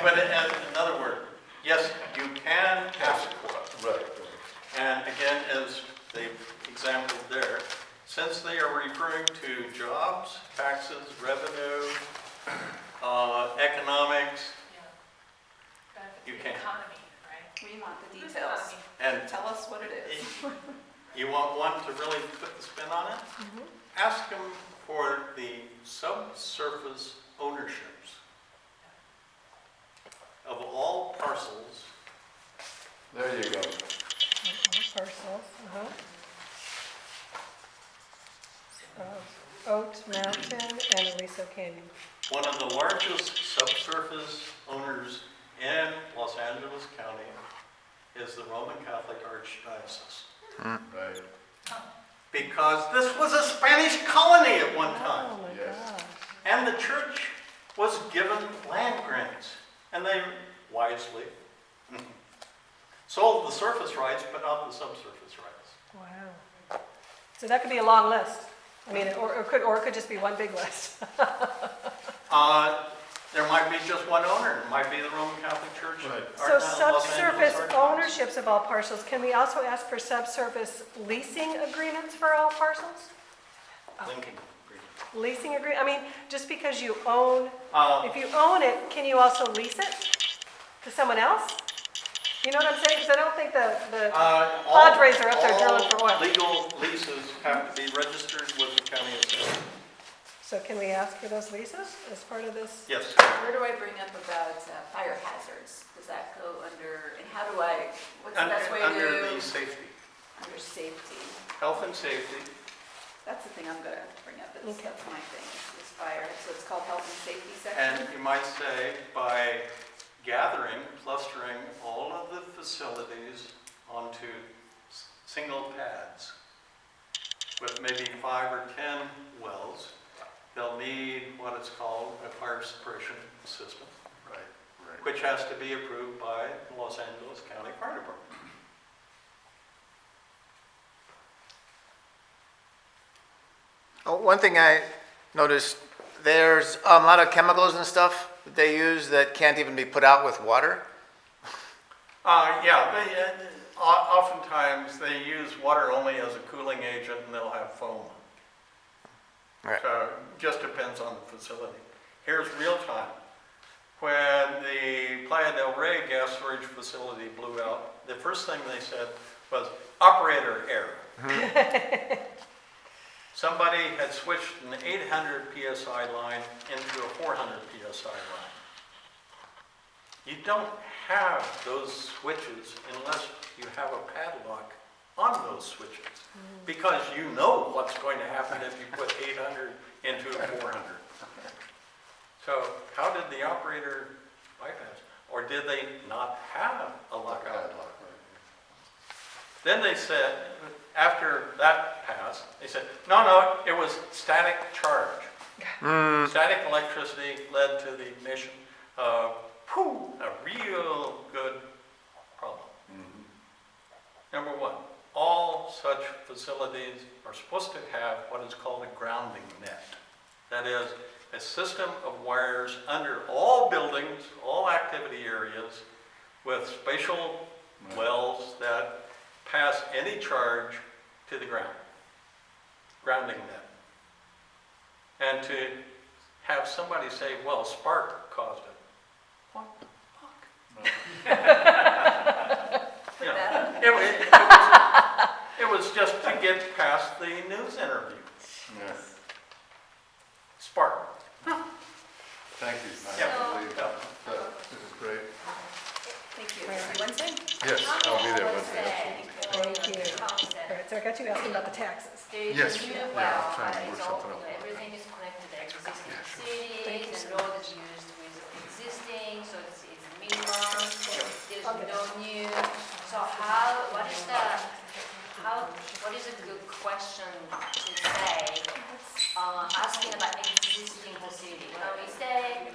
But in other words, yes, you can ask for it. Right, And again, as they've exampled there, since they are referring to jobs, taxes, revenue, economics, You can't. Economy, right? We want the Who's details. economy? and Tell us what it is. you want one to really put the spin on it? Ask them for the subsurface ownerships of all parcels there you go. Parcels, Oat Mountain and Aliso Canyon. One of the largest subsurface owners in Los Angeles County is the Roman Catholic Archdiocese. Right, Because this was a Spanish colony at one time. Oh, my Yes. gosh. And the church was given land grants. And they wisely sold the surface rights, but not the subsurface rights. Wow. So that could be a long list. I mean, or it could just be one big list. There might be just one owner. It might be the Roman Catholic Church. Right. or So Los Angeles subsurface Archdiocese. ownerships of all parcels, can we also ask for subsurface leasing agreements for all parcels? Lincoln. Leasing agree, I mean, just because you own, Uh, if you own it, can you also lease it to someone else? You know what I'm saying? Because I don't think the Padres are up there drilling for oil. All legal leases have to be registered with the county assessor. So can we ask for those leases as part of this? Yes. Where do I bring up about fire hazards? Does that go under, and how do I, what's the best way to? Under the safety, Under safety. health and safety. That's the thing I'm gonna bring up, Okay. that's my thing, is fire. So it's called health and safety And section? you might say by gathering, clustering all of the facilities onto single pads with maybe 5 or 10 wells, they'll need what is called a fire suppression system, right, right. which has to be approved by the Los Angeles County Fire Department. Oh, one thing I noticed, there's a lot of chemicals and stuff that they use that can't even be put out with water. Yeah, oftentimes they use water only as a cooling agent and they'll have foam. Right. So it just depends on the facility. Here's real time. When the Playa del Rey gas storage facility blew out, the first thing they said was operator error. Somebody had switched an 800 PSI line into a 400 PSI line. You don't have those switches unless you have a padlock on those switches. Because you know what's going to happen if you put 800 into a 400. So how did the operator bypass? Or did they not have a lockout? Then they said, after that passed, they said, no, it was static charge. Static electricity led to the ignition of a real good problem. Number one, all such facilities are supposed to have what is called a grounding net. That is, a system of wires under all buildings, all activity areas, with spatial wells that pass any charge to the ground. Grounding net. And to have somebody say, well, spark caused it. What the fuck? You know, it was just to get past the news interview. Yes. Spark. Thank you. I Yeah. believe this is great. Thank you. See you Wednesday? Yes, I'll be there One Wednesday, absolutely. Thank you. All Concept. right, so I got you asking about the taxes. There is Yes. a new Yeah, well, I'm trying to it's work all, something out. everything is connected to existing Thank you facilities, so and road is used with existing, so it's minimum, there's no new. So what is a good question to say, asking about existing facility? When we say,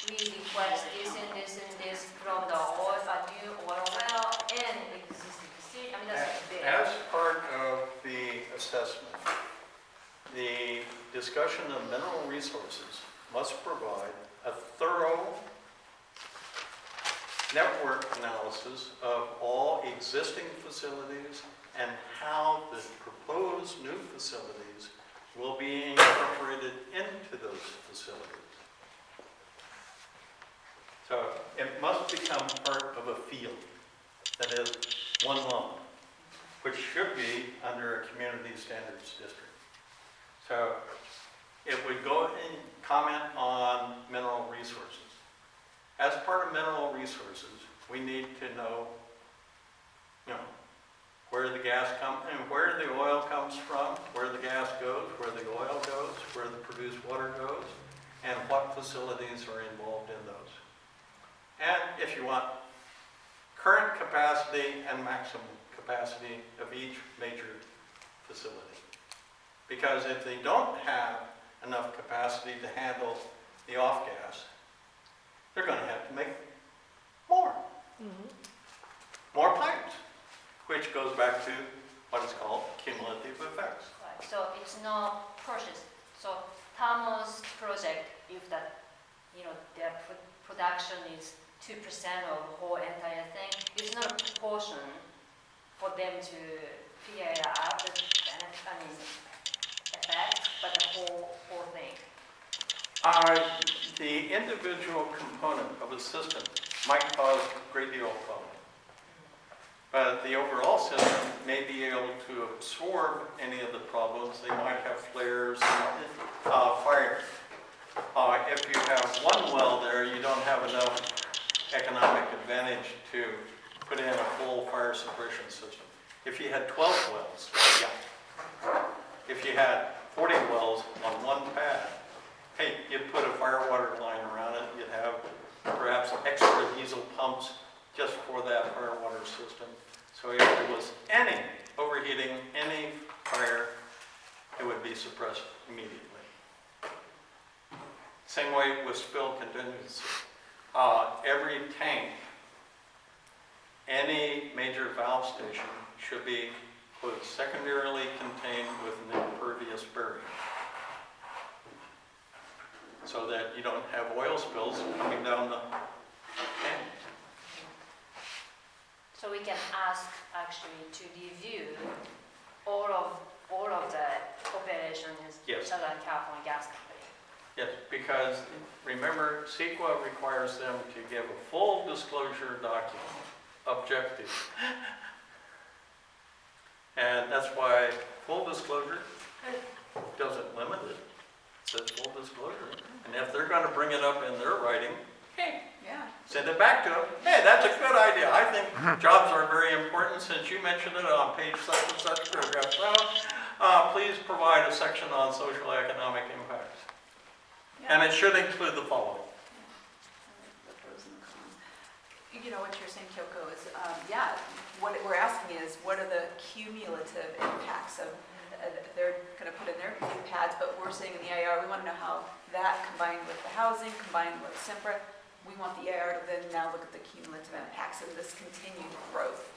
we request this and this and this from the new oil well and existing facility, I mean, that's big. As part of the assessment, the discussion of mineral resources must provide a thorough network analysis of all existing facilities and how the proposed new facilities will be incorporated into those facilities. So it must become part of a field, that is one lump, which should be under a community standards district. So it would go and comment on mineral resources. As part of mineral resources, we need to know, where the gas comes and where the oil comes from, where the gas goes, where the oil goes, where the produced water goes, and what facilities are involved in those. And if you want, current capacity and maximum capacity of each major facility. Because if they don't have enough capacity to handle the off-gas, they're going to have to make more. More pipes, which goes back to what is called cumulative effects. Right, so it's not purchased. So Tamo's project, if that, their production is 2% of the whole entire thing, it's not a proportion for them to figure it out, the effect, but the whole thing. The individual component of a system might cause a great deal of problem. But the overall system may be able to absorb any of the problems. They might have flares, fire. If you have one well there, you don't have enough economic advantage to put in a full fire suppression system. If you had 12 wells, yeah. If you had 40 wells on one pad, hey, you'd put a fire water line around it, you'd have perhaps extra diesel pumps just for that fire water system. So if there was any overheating, any fire, it would be suppressed immediately. Same way with spill contingency. Every tank, any major valve station should be, quote, secondarily contained with an impervious barrier. so that you don't have oil spills coming down the tank. So we can ask actually to review all of the operation in Yes. Southern California Gas Company. Yes, because remember, CEQA requires them to give a full disclosure document, objective. And that's why full disclosure doesn't limit it. It says full disclosure. And if they're going to bring it up in their writing, hey, Yeah. send it back to them. Hey, that's a good idea. I think jobs are very important since you mentioned it on page such and such, paragraph so. Please provide a section on social economic impacts. And it should include the following. The pros and the cons. You know, what you're saying, Kyoko, is, yeah, what we're asking is, what are the cumulative impacts of, they're gonna put in their pads, but we're saying in the EIR, we wanna know how that combined with the housing, combined with SIMPRA, we want the EIR to then now look at the cumulative impacts of this continued growth.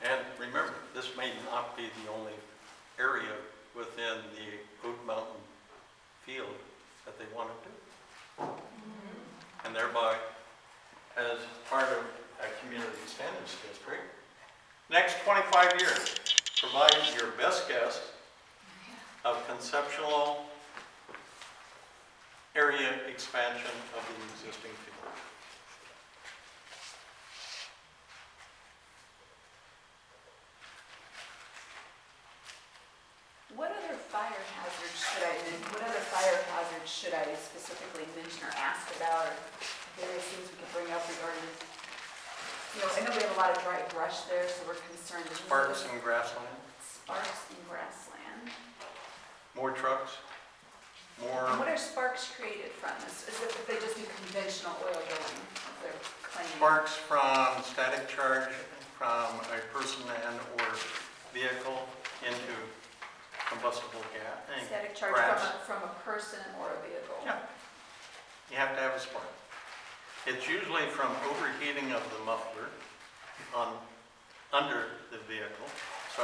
And remember, this may not be the only area within the Oak Mountain field that they want to do. And thereby, as part of a community standards district, next 25 years, provide your best guess of conceptual area expansion of the existing field. What other fire hazards should I specifically mention or ask about, or various things we could bring up regarding, you know, I know we have a lot of dry brush there, so we're concerned. Sparks and grassland, Sparks in grassland. more trucks, more. And what are sparks created from? Is it that they just do conventional oil drilling, as they're claiming? Sparks from static charge from a person and or vehicle into combustible gas. Static charge from a person or a vehicle? Yeah. You have to have a spark. It's usually from overheating of the muffler under the vehicle. So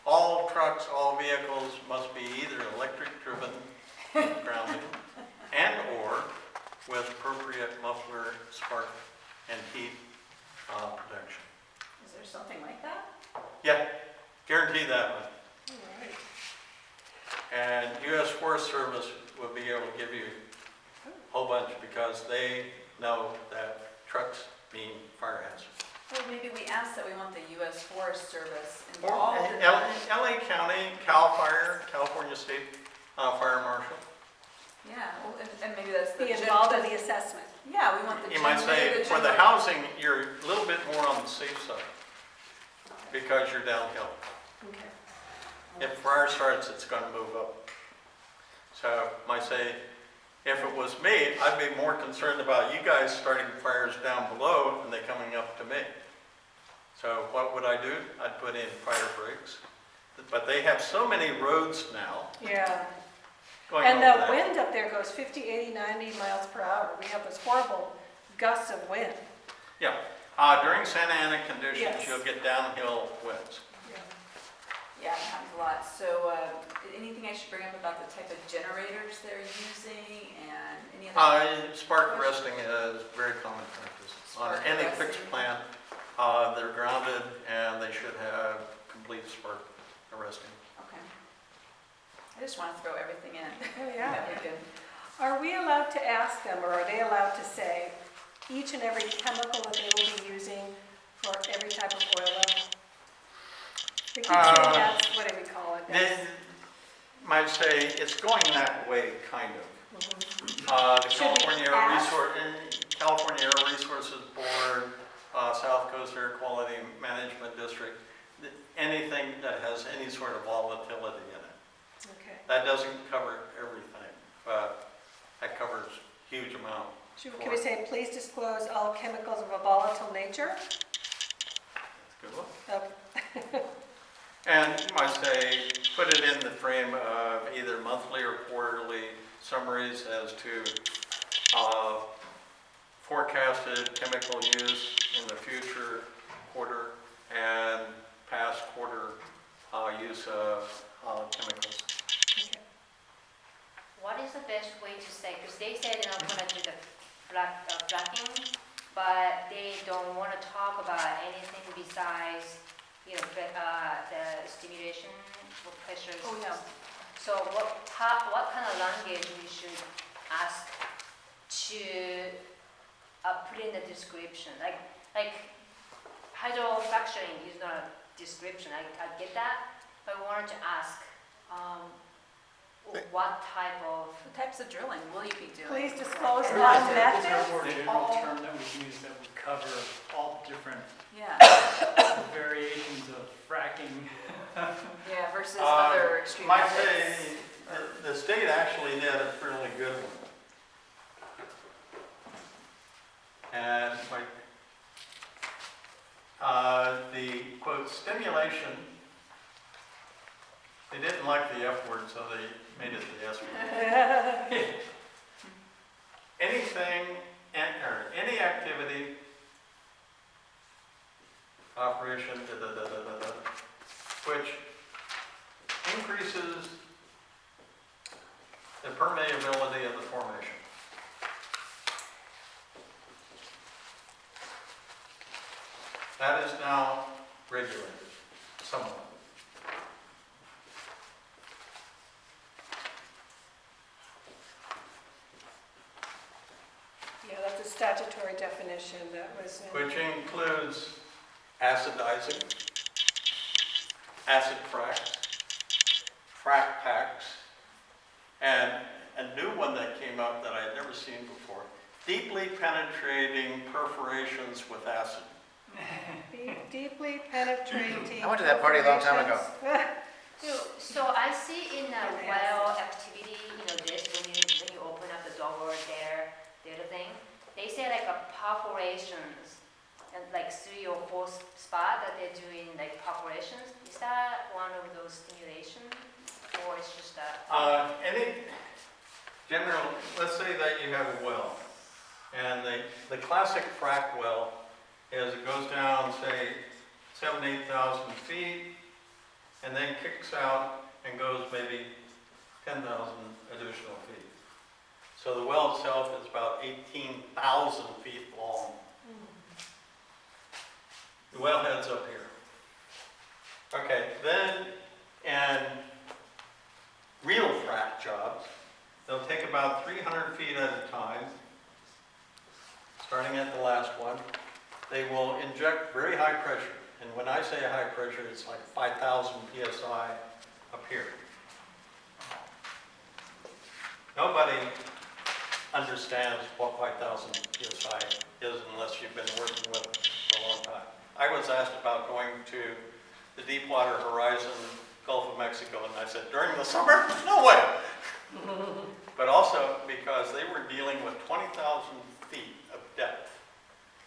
all trucks, all vehicles must be either electric driven, grounded, and or with appropriate muffler spark and heat protection. Is there something like that? Yeah, guarantee that one. And U.S. Forest Service will be able to give you a whole bunch because they know that trucks mean fire hazard. Well, maybe we ask that we want the U.S. Forest Service Or involved in that. LA County, CAL FIRE, California State Fire Marshal. Yeah, well, and maybe that's the. Be involved in the assessment. Yeah, we want the. You might say, for the housing, you're a little bit more on the safe side because you're downhill. Okay. If fire starts, it's going to move up. So might say, if it was me, I'd be more concerned about you guys starting fires down below and they coming up to me. So what would I do? I'd put in fire breaks. But they have so many roads now Yeah. going And over the that. wind up there goes 50, 80, 90 miles per hour. We have those horrible gusts of wind. Yeah. During Santa Ana conditions, Yes. you'll get downhill winds. Yeah, it happens a lot. So, anything I should bring up about the type of generators they're using and any other? Spark arresting is very common practice. On Spark any arresting. fixed plant, they're grounded and they should have complete spark arresting. Okay. I just want to throw everything in. Oh, yeah. That we can. Are we allowed to ask them, or are they allowed to say each and every chemical that they will be using for every type of oil well? They keep saying that's, what do we call it? Then, That's- might say, it's going that way, kind of. The Should we California Air Resources Board, South Coast Air Quality Management District, anything that has any sort of volatility in it. Okay. That doesn't cover everything, but that covers huge amount. Can we say, please disclose all chemicals of a volatile nature? That's a good one. Okay. And you might say, put it in the frame of either monthly or quarterly summaries as to forecasted chemical use in the future quarter and past quarter use of chemicals. the best way to say, because they say they're not gonna do the fracking, but they don't wanna talk about anything besides, you know, the stimulation or pressures. Oh, yeah. So what kind of language we should ask to put in the description? Like hydrofracturing is not a description, I get that, but I wanted to ask, what type of, What types of drilling will you be doing? Please disclose Or all is it- methods. Is there a more general term that we use that would cover all different Yeah, variations of fracking? yeah, versus other extreme Might methods. say, the state actually did a fairly good one. And like, the quote stimulation, they didn't like the F word, so they made it the S word. Anything, or any activity, operation, which increases the permeability of the formation. That is now regulated somewhat. Yeah, that's a statutory definition that was in. Which includes acidizing, acid fracks, frac packs, and a new one that came up that I had never seen before, deeply penetrating perforations with acid. Deeply penetrating. I went to that party a long time ago. perforations. so I see in a well activity, you know, this, when you open up the door there, the other thing, they say like a perforations, and like 3 or 4 spot that they're doing like perforations. Is that one of those stimulations, or it's just a? Let's say that you have a well, and the classic frac well is it goes down, say, 7,000 to 8,000 feet, and then kicks out and goes maybe 10,000 additional feet. So the well itself is about 18,000 feet long. The wellhead's up here. Okay, then, and real frac jobs, they'll take about 300 feet at a time, starting at the last one. They will inject very high pressure. And when I say high pressure, it's like 5,000 PSI up here. Nobody understands what 5,000 PSI is unless you've been working with it for a long time. I was asked about going to the Deepwater Horizon, Gulf of Mexico, and I said, during the summer? No way! But also because they were dealing with 20,000 feet of depth.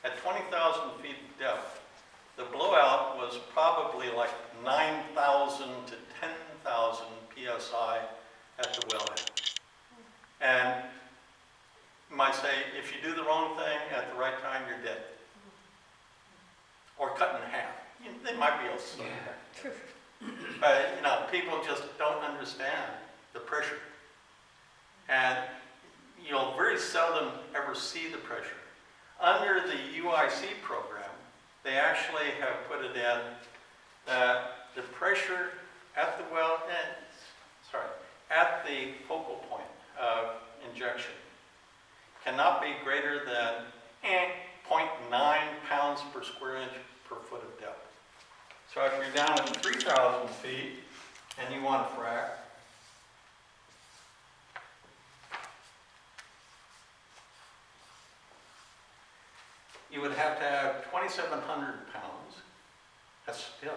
At 20,000 feet of depth, the blowout was probably like 9,000 to 10,000 PSI at the wellhead. And you might say, if you do the wrong thing at the right time, you're dead. Or cut in half. They might be able to slow down. But, you know, people just don't understand the pressure. And you'll very seldom ever see the pressure. Under the UIC program, they actually have put it in that the pressure at the at the focal point of injection cannot be greater than 0.9 pounds per square inch per foot of depth. So if you're down at 3,000 feet and you want to frac, you would have to have 2,700 pounds. That's still.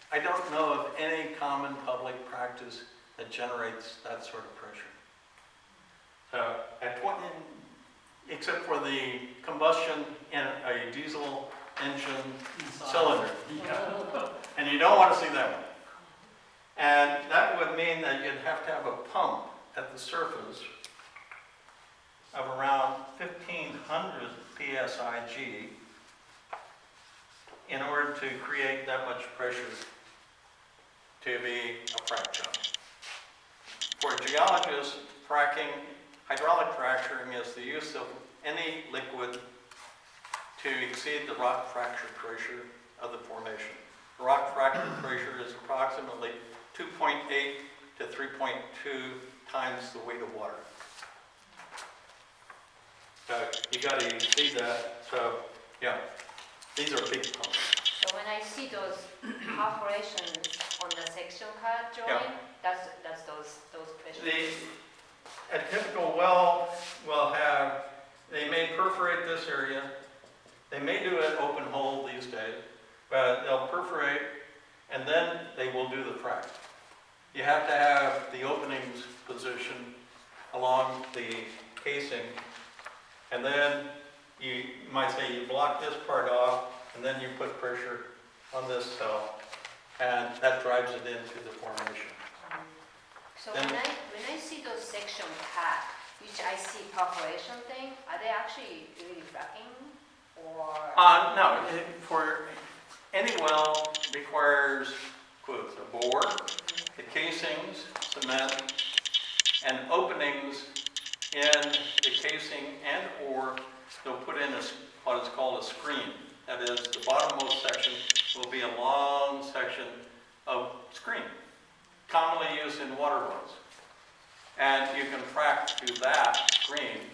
I don't know of any common public practice that generates that sort of pressure. So at 20, except for the combustion in a diesel engine cylinder. And you don't want to see that one. And that would mean that you'd have to have a pump at the surface of around 1,500 PSIG in order to create that much pressure to be a frac job. For geologists, fracking, hydraulic fracturing is the use of any liquid to exceed the rock fracture pressure of the formation. The rock fracture pressure is approximately 2.8 to 3.2 times the weight of water. So you got to see that. So yeah, these are big pumps. So when I see those perforations on the section cut drawing, that's those pressures. A typical well will have, they may perforate this area. They may do an open hole these days, but they'll perforate and then they will do the frac. You have to have the openings positioned along the casing, and then you might say you block this part off and then you put pressure on this cell and that drives it into the formation. So Then- when I see those section cut, which I see perforation thing, are they actually really fracking or? No, for any well requires, quotes, a bore, the casings, cement, and openings in the casing and/or they'll put in what is called a screen. That is, the bottommost section will be a long section of screen, commonly used in water wells. And you can frac through that screen,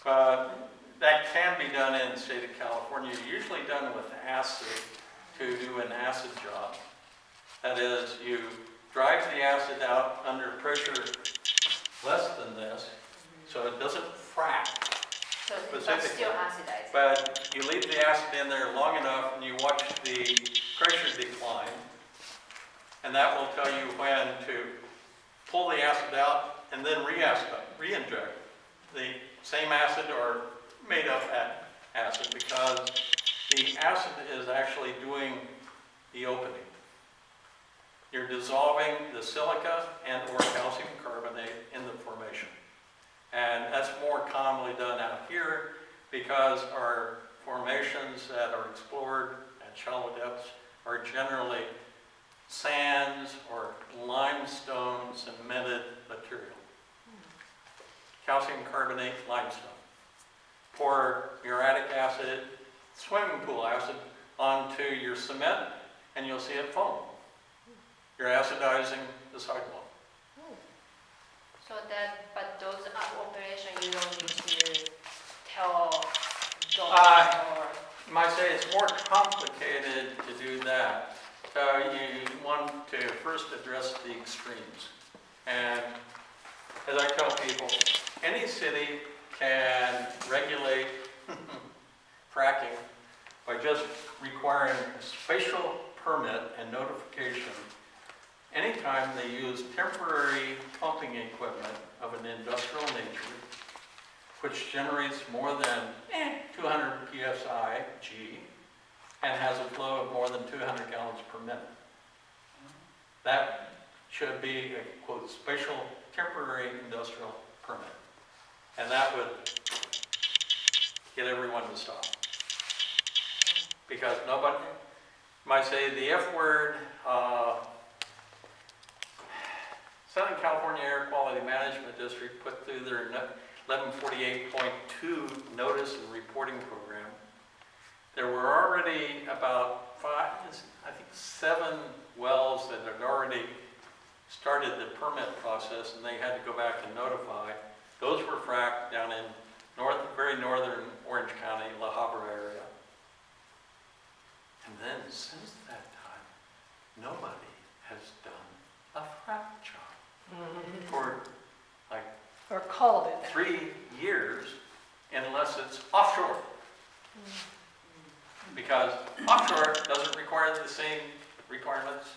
but that can be done in the state of California, usually done with acid to do an acid job. That is, you drive the acid out under pressure less than this, so it doesn't frac. So but specifically. still acidized. But you leave the acid in there long enough and you watch the pressure decline, and that will tell you when to pull the acid out and then re-inject the same acid or made up acid, because the acid is actually doing the opening. You're dissolving the silica and or calcium carbonate in the formation. And that's more commonly done out here because our formations that are explored at shallow depths are generally sands or limestone cemented material. Calcium carbonate, limestone. Pour muriatic acid, swimming pool acid onto your cement and you'll see it foam. You're acidizing the sidewall. So but those operations you don't need to tell dogs or. You might say it's more complicated to do that. So you want to first address the extremes. And as I tell people, any city can regulate fracking by just requiring a spatial permit and notification anytime they use temporary pumping equipment of an industrial nature, which generates more than 200 psi G and has a flow of more than 200 gallons per minute. That should be a, quote, spatial temporary industrial permit. And that would get everyone to stop. Because nobody might say the F word, Southern California Air Quality Management District put through their 1148.2 notice and reporting program. There were already about 7 wells that had already started the permit process, and they had to go back and notify. Those were fracked down in very northern Orange County, La Habra area. And then since that time, nobody has done a frack job for like Or called it. 3 years unless it's offshore. Because offshore doesn't require the same requirements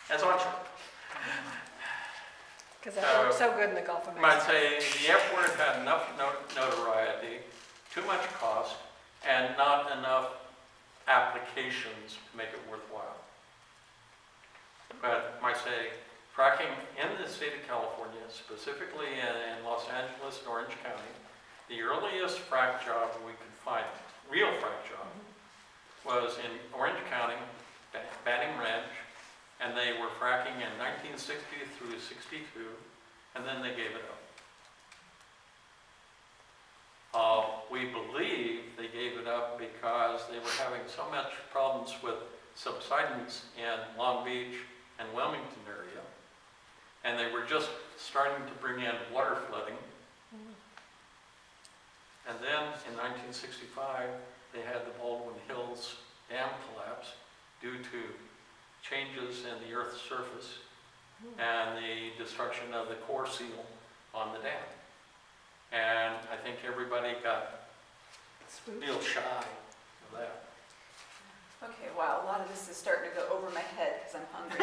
as onshore. Because that works so good in the Gulf of You might Mexico. say the F word had enough notoriety, too much cost, and not enough applications to make it worthwhile. But might say fracking in the state of California, specifically in Los Angeles and Orange County, the earliest frack job we could find, real frack job, was in Orange County, Banning Ranch, and they were fracking in 1960 through 62, and then they gave it up. We believe they gave it up because they were having so much problems with subsidence in Long Beach and Wilmington area, and they were just starting to bring in water flooding. And then in 1965, they had the Baldwin Hills Dam collapse due to changes in the Earth's surface and the destruction of the core seal on the dam. And I think everybody got real shy of that. Okay, wow, a lot of this is starting to go over my head because I'm hungry.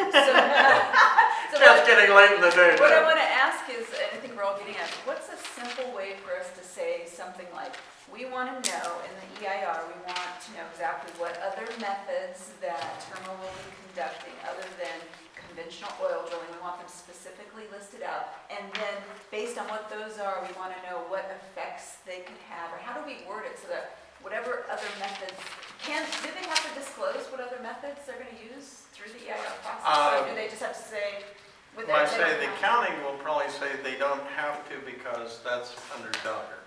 So It's getting late in the day. what I want to ask is, and I think we're all getting at, what's a simple way for us to say something like, we want to know in the EIR, we want to know exactly what other methods that Termo will be conducting other than conventional oil drilling. We want them specifically listed out. And then based on what those are, we want to know what effects they could have, or how do we word it so that whatever other methods, do they have to disclose what other methods they're going to use through the EIR process? Or do they just have to say? Well, I say the county will probably say they don't have to because that's under Dogger.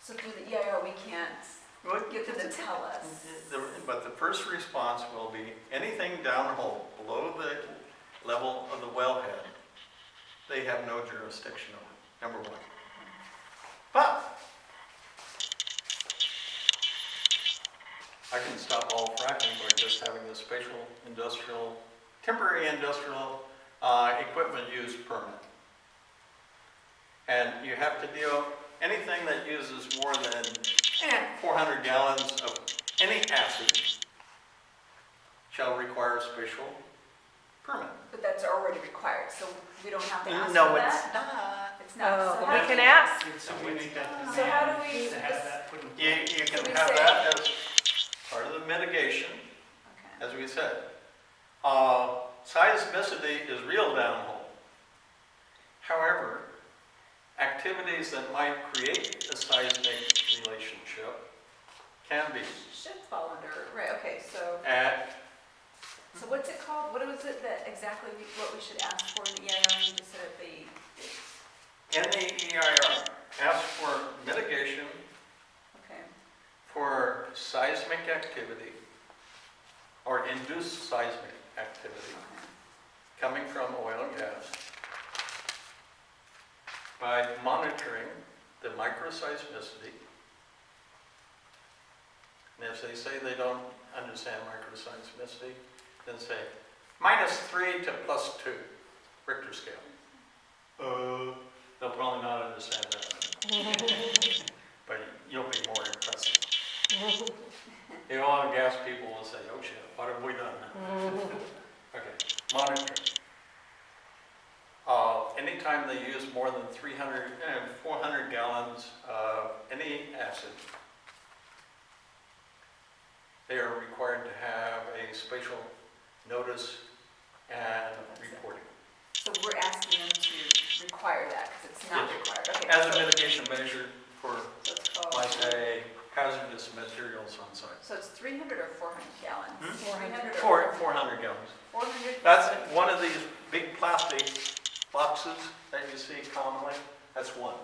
So through the EIR, we can't get them to tell us. But the first response will be anything downhole below the level of the wellhead, they have no jurisdiction over, number one. But I can stop all fracking by just having the spatial industrial, temporary industrial equipment use permit. And you have to deal, anything that uses more than 400 gallons of any acid shall require a spatial permit. But that's already required, so we don't have to ask No, for it's that? not. It's not. Oh, So but how we do can we- ask. So we need that So how do demand we- to have that put in You place. can we have say- that as part of the mitigation, Okay. as we said. Seismicity is real downhole. However, activities that might create a seismic relationship can be. Should fall under, right, okay, so what's it called? What was it that exactly what we should ask for in the EIR? You just said at the, In the EIR, ask for mitigation okay, for seismic activity or induced seismic activity okay. coming from oil and gas by monitoring the microseismicity. And if they say they don't understand microseismicity, then say -3 to +2 Richter scale. They'll probably not understand that. But you'll be more impressive. The oil and gas people will say, oh shit, what have we done now? Okay, monitoring. Anytime they use more than 400 gallons of any acid, they are required to have a spatial notice and reporting. So we're asking them to require that, because it's not Yes. required, okay. As a so- mitigation measure for, So it's called, like, a hazardous materials on site. so it's 300 or 400 gallons? Hmm? 300 or 400 gallons. 400? That's one of these big plastic boxes that you see commonly. That's one.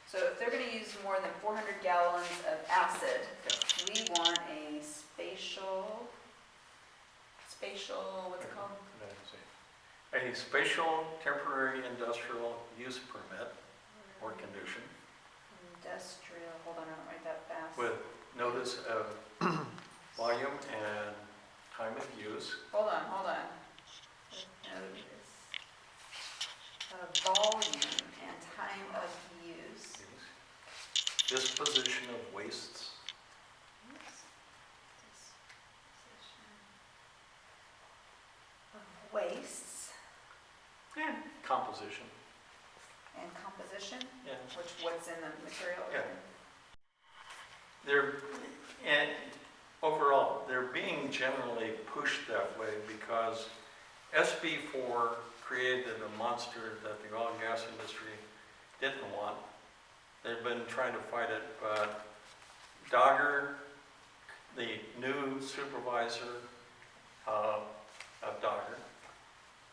So if they're gonna use more than 400 gallons of acid, we want a spatial, what's it called? A spatial temporary industrial use permit or condition Industrial, hold on, I don't write that fast. with notice of volume and time of use. Hold on. With notice of volume and time of use. Disposition of wastes. Of wastes And composition. and composition, Yeah. what's in the material. Yeah. And overall, they're being generally pushed that way because SB4 created a monster that the oil and gas industry didn't want. They've been trying to fight it, but Dogger, the new supervisor of Dogger,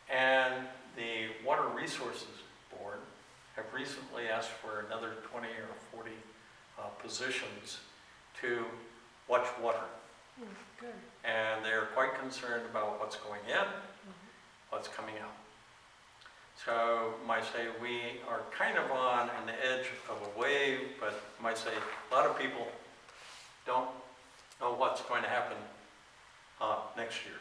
and the Water Resources recently asked for another 20 or 40 positions to watch water. Good. And they're quite concerned about what's going in, what's coming out. So might say we are kind of on the edge of a wave, but might say a lot of people don't know what's going to happen next year.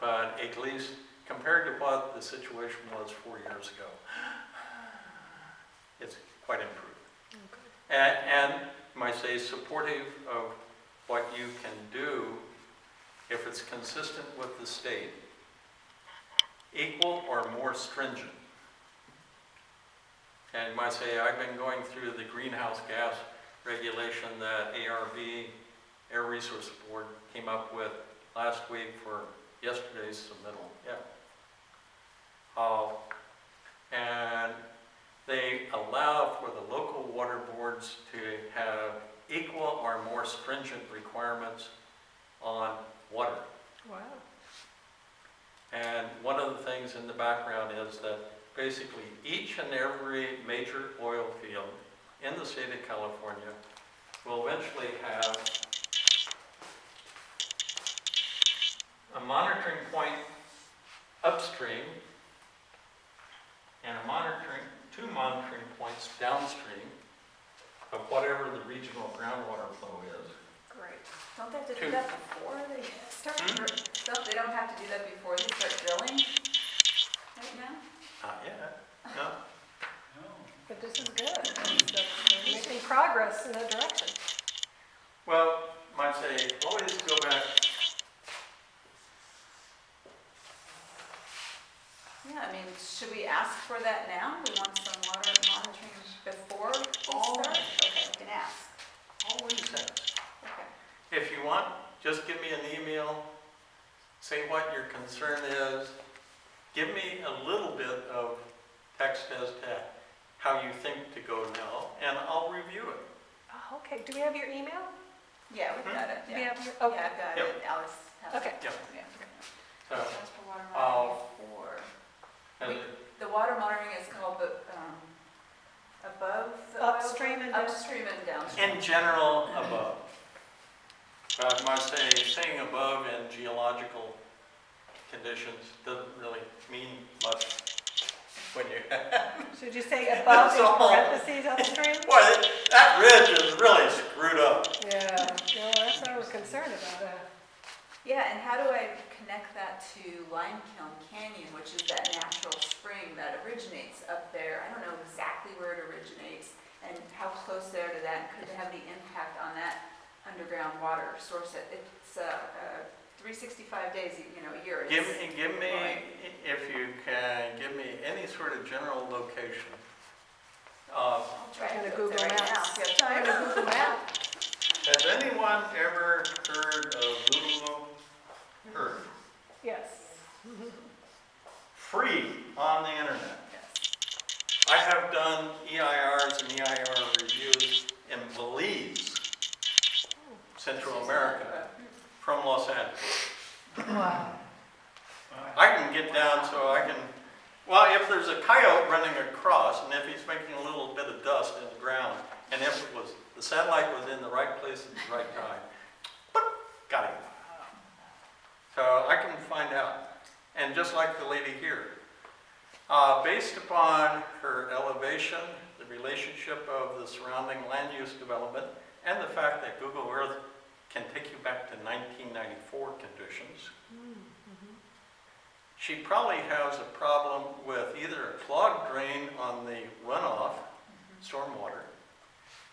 But at least compared to what the situation was 4 years ago, it's quite improved. And might say supportive of what you can do if it's consistent with the state, equal or more stringent. And you might say, I've been going through the greenhouse gas regulation that ARB, Air Resource Board, came up with last week for yesterday's submittal. Yeah. And they allow for the local water boards to have equal or more stringent requirements on water. Wow. And one of the things in the background is that basically each and every major oil field in the state of California will eventually have a monitoring point upstream and two monitoring points downstream of whatever the regional groundwater flow is. Great. Don't they have to do that before they start? They don't have to do that before they start drilling right now? Not yet, no. But this is good. They're making progress in that direction. Well, might say, always go back. Yeah, I mean, should we ask for that now? We want some water monitoring before we start? Okay, we can ask. Always ask. Okay. If you want, just give me an email, say what your concern is, give me a little bit of text as to how you think to go now, and I'll review it. Oh, okay, do we have your email? Yeah, we've got it. Do we Yeah, have your, yeah, okay. I've got Yep. it. Alice has it. Okay. Yeah. Yeah. So, That's for water monitoring before. and The water monitoring is called above the oil Upstream and field? Upstream and downstream. in general, above. But I must say, saying above in geological conditions doesn't really mean much when you Should you say above in That's all. parentheses upstream? Boy, that ridge is really screwed up. Yeah, no, that's what I was concerned about. Yeah, and how do I connect that to Limekiln Canyon, which is that natural spring that originates up there? I don't know exactly where it originates and how close they are to that. Could it have the impact on that underground water source? It's 365 days, a year. Give It's me, flowing. if you can, give me any sort of general location. I'll try I'm to gonna go there Google right now. Maps. if you have I'm time. gonna Google Map. Has anyone ever heard of Google Earth? Yes. Free on the internet. Yes. I have done EIRs and EIR reviews in Belize, Central America, from Los Angeles. Wow. I can get down so I can, well, if there's a coyote running across, and if he's making a little bit of dust in the ground, and if the satellite was in the right place at the right time, got him. So I can find out. And just like the lady here, based upon her elevation, the relationship of the surrounding land use development, and the fact that Google Earth can take you back to 1994 conditions, she probably has a problem with either a clogged drain on the runoff, stormwater,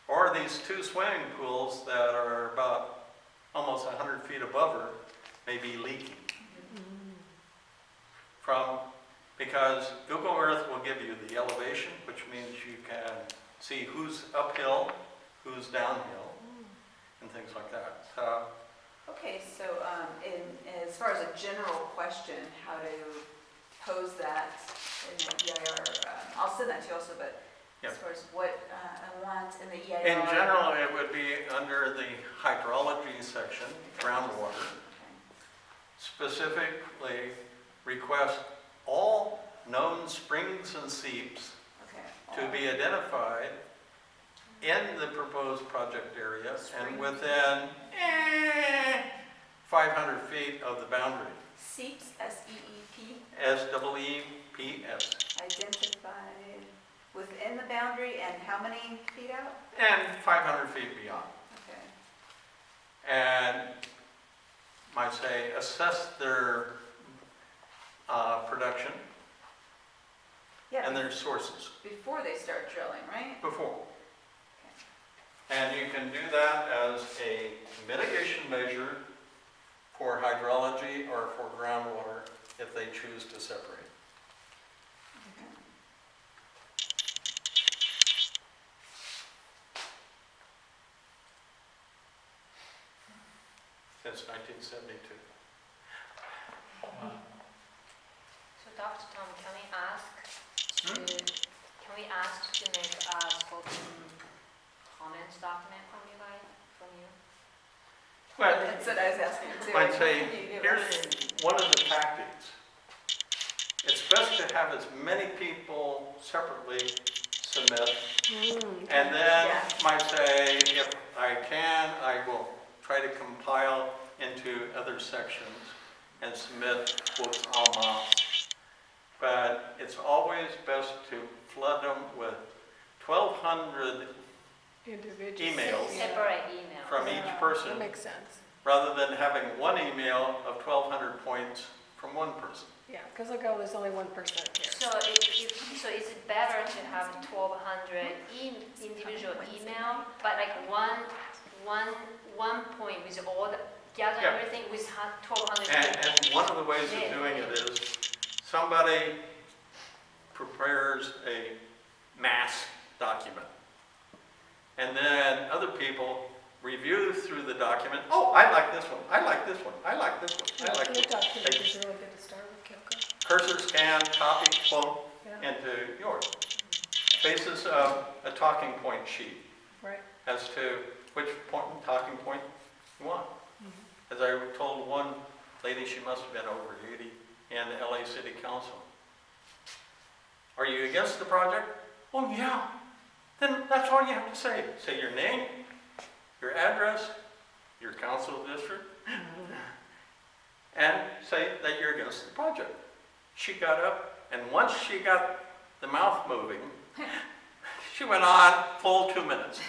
or these two swimming pools that are about almost 100 feet above her may be leaking. Because Google Earth will give you the elevation, which means you can see who's uphill, who's downhill, and things like that. So, Okay, so as far as a general question, how to pose that in the EIR, I'll send that to you also, but Yep. as far as what I want in the EIR. in general, it would be under the hydrology section, groundwater. Okay. Specifically request all known springs and seeps Okay. to be identified in the proposed project area and within 500 feet of the boundary. SEEPs, S-E-E-P, SEEPS. identified within the boundary and how many feet out? And 500 feet beyond. Okay. And might say assess their production Yeah, and their sources before they start drilling, right? before. And you can do that as a mitigation measure for hydrology or for groundwater if they choose to separate. Since 1972. So Dr. Tom, can we ask to make a spoken comments document from you guys, from you? Well, That's what I was asking too. I'd say, Can you give here's us- one of the tactics. It's best to have as many people separately submit, and then Yeah. might say, if I can, I will try to compile into other sections and submit quotes en masse. But it's always best to flood them with 1,200 Individuals. emails Separate email. from each That person, makes sense. rather than having one email of 1,200 points from one person. Yeah, because look, oh, there's only 1% here. So so is it better to have 1,200 individual email, but like one point with all the, gather Yeah. everything with 1,200 And, people? and one of the ways of doing it is somebody prepares a mass document. And then other people review through the document. Oh, I like this one. I like this one. I like this one. I like Your this one. document They is really good to start with, Kyoko. cursor scan, copy, float Yeah, into yours. Basis of a talking point sheet right. as to which talking point you want. As I told one lady, she must have been over 80, in the LA City Council. Are you against the project? Oh, yeah. Then that's all you have to say. Say your name, your address, your council district, and say that you're against the project. She got up, and once she got the mouth moving, she went on full 2 minutes.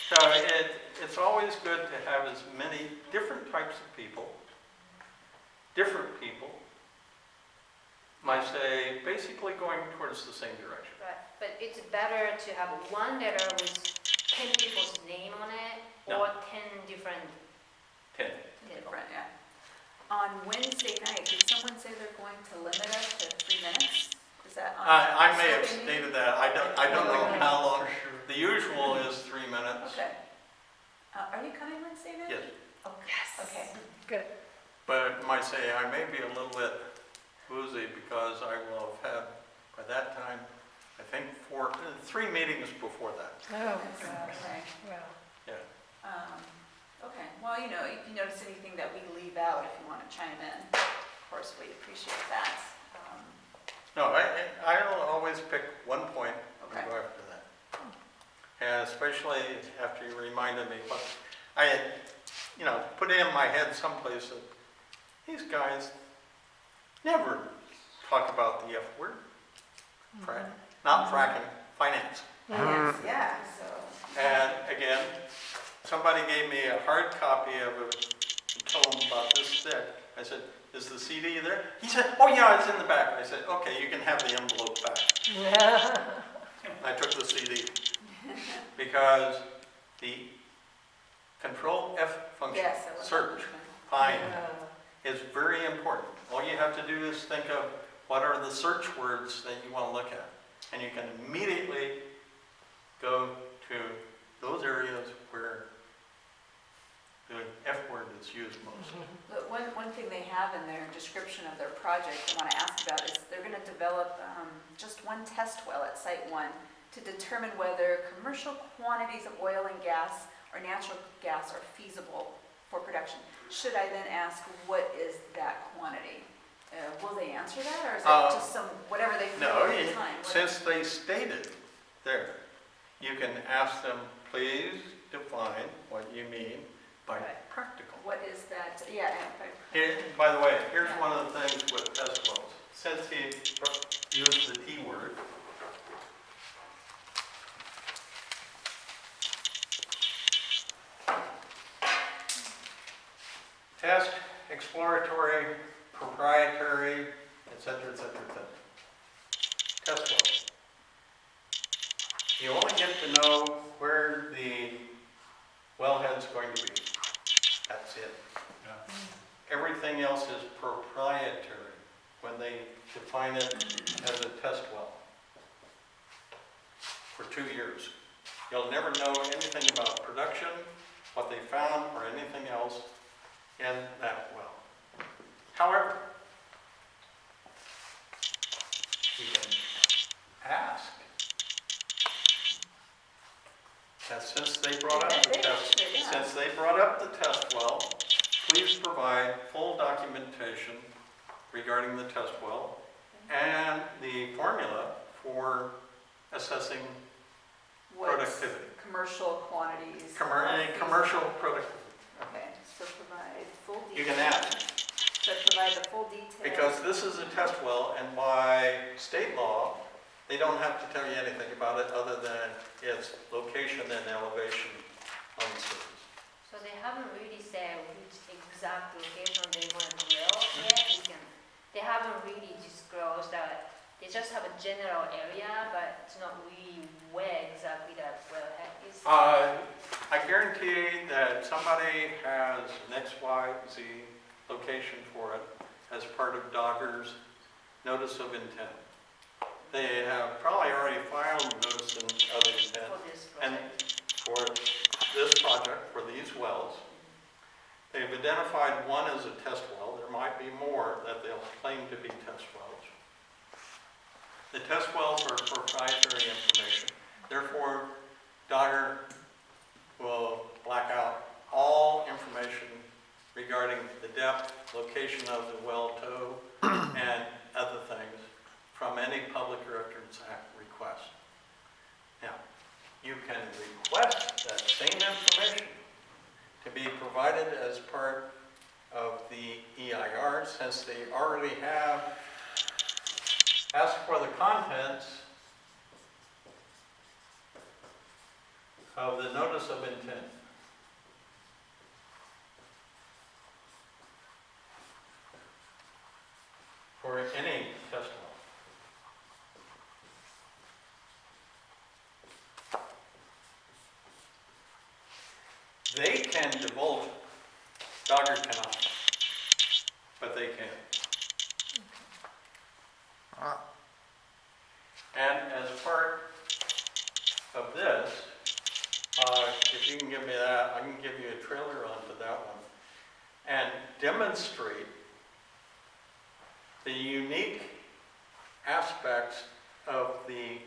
So it's always good to have as many different types of people, might say, basically going towards the same direction. Right, but it's better to have one letter with 10 people's name on it, No. or 10 different 10. people. Different, yeah. On Wednesday night, did someone say they're going to limit us to 3 minutes? Is that on? I may have scoping meeting? stated that. I don't know how long. The usual is 3 minutes. Okay. Are you coming Wednesday night? Yes. Oh, yes. Okay. Good. But I might say I may be a little bit woozy because I will have had, by that time, I think 3 meetings before that. Oh, Okay. well, Yeah. Okay, well, you know, if you notice anything that we leave out, if you want to chime in, of course, we appreciate that. No, I'll always pick one point and Okay. go after that. And especially after you reminded me, what I had, put in my head someplace that these guys never talk about the F word. Not fracking, finance. Yes, yeah, so. And again, somebody gave me a hard copy of a tome about this thick. I said, is the CD there? He said, oh yeah, it's in the back. I said, okay, you can have the envelope back. I took the CD because the Control F function, Yes, I love that search, function. find, is very important. All you have to do is think of what are the search words that you want to look at. And you can immediately go to those areas where the F word is used most. But one thing they have in their description of their project I want to ask about is they're going to develop just one test well at Site 1 to determine whether commercial quantities of oil and gas or natural gas are feasible for production. Should I then ask, what is that quantity? Will they answer that, or is it just whatever they feel No, at the time? since they stated there, you can ask them, please define what you mean by Right. practical. What is that? Yeah, and Here, by the way, here's one of the things with test wells. Since he used the T word, test, exploratory, proprietary, et cetera, et cetera, et cetera. Test wells. You only get to know where the wellhead's going to be. That's it. Everything else is proprietary when they define it as a test well for 2 years. You'll never know anything about production, what they found, or anything else in that well. However, you can ask that since they brought up the They test, actually have. since they brought up the test well, please provide full documentation regarding the test well and the formula for assessing what's productivity. commercial quantities? Any commercial productivity. Okay, so provide full You details. can ask. So provide the full details. Because this is a test well, and by state law, they don't have to tell you anything about it other than its location and elevation on the surface. So they haven't really said which exact location they want to drill yet. They haven't really disclosed that. They just have a general area, but it's not really where exactly that wellhead is. I guarantee that somebody has an XYZ location for it as part of Dogger's notice of intent. They have probably already filed notice of intent For this and project. for this project, for these wells. They've identified one as a test well. There might be more that they'll claim to be test wells. The test wells are proprietary information. Therefore, Dogger will black out all information regarding the depth, location of the well toe, and other things from any Public Records Act request. Now, you can request that same information to be provided as part of the EIR, since they already have asked for the contents of the notice of intent. For any test well. They can divulge it. Dogger cannot, but they can. Ah. And as part of this, if you can give me that, I can give you a trailer onto that one, and demonstrate the unique aspects of the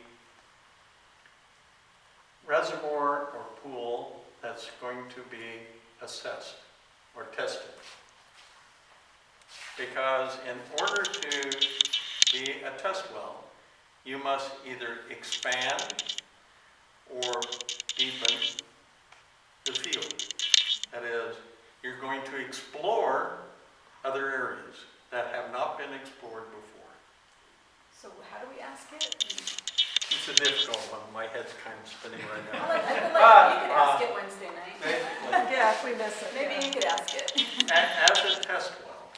reservoir or pool that's going to be assessed or tested. Because in order to be a test well, you must either expand or deepen the field. That is, you're going to explore other areas that have not been explored before. So how do we ask it? It's a difficult one. My head's kind of spinning right I now. feel like you could ask it Wednesday night. Basically, Yeah, if we miss it. Maybe yeah. you could ask it. as a test well,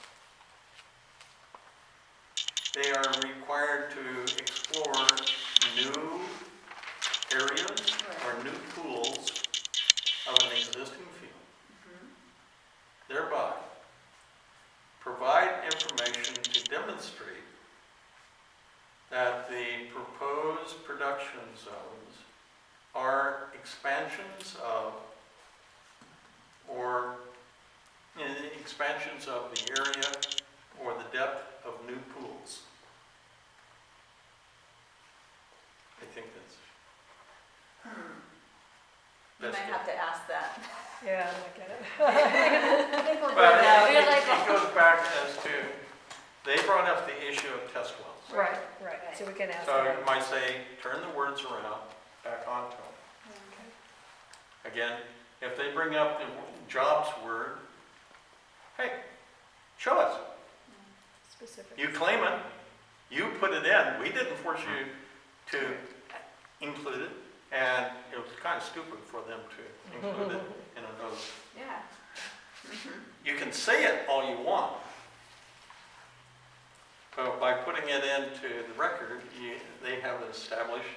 they are required to explore new areas or new pools of an existing field. Thereby, provide information to demonstrate that the proposed production zones are expansions of or expansions of the area or the depth of new pools. I think You might have to ask that. Yeah, I get it. But We're like- it goes back as to, they brought up the issue of test wells. Right, right, so we can ask So that. you might say, turn the words around, back onto them. Again, if they bring up the jobs word, hey, show us. Specific. You claim it, you put it in, we didn't force you to include it, and it was kind of stupid for them to include it in a note. Yeah. You can say it all you want, but by putting it into the record, they have established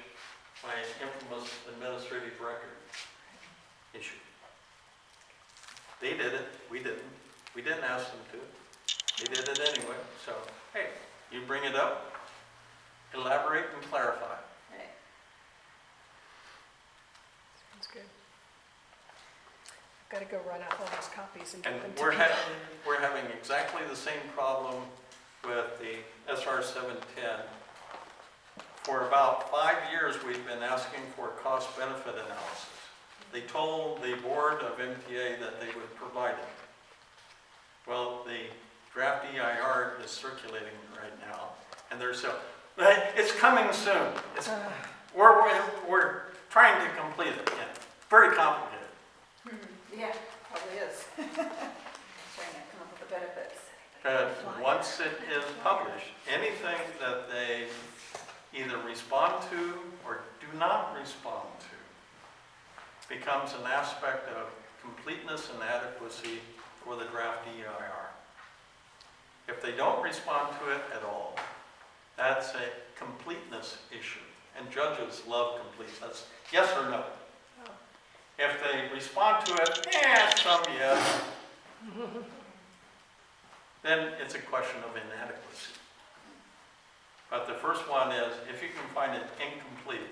my infamous administrative record issue. They did it, we didn't. We didn't ask them to. They did it anyway, so, hey, you bring it up, elaborate and clarify. Right. Sounds good. I've got to go run out all those copies and And get them to we're people. we're having exactly the same problem with the SR 710. For about 5 years, we've been asking for a cost-benefit analysis. They told the board of MTA that they would provide it. Well, the draft EIR is circulating right now, and they're so, it's coming soon. We're trying to complete it, yeah. Very complicated. Yeah, probably is. Trying to come up with the benefits. But once it is published, anything that they either respond to or do not respond to becomes an aspect of completeness and adequacy for the draft EIR. If they don't respond to it at all, that's a completeness issue. And judges love completeness. Yes or no? If they respond to it, some yes, then it's a question of inadequacy. But the first one is, if you can find it incomplete,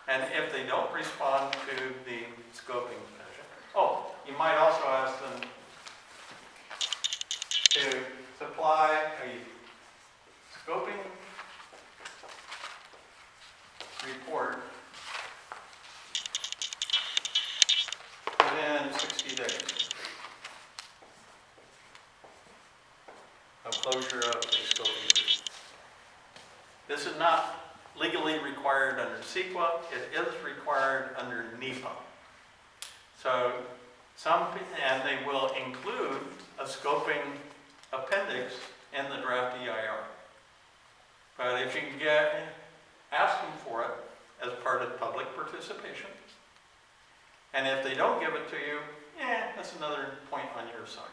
and if they don't respond to the scoping measure, you might also ask them to supply a scoping report within 60 days of closure of the scoping period. This is not legally required under CEQA, it is required under NEPA. So and they will include a scoping appendix in the draft EIR. But if you can ask them for it as part of public participation, and if they don't give it to you, that's another point on your side.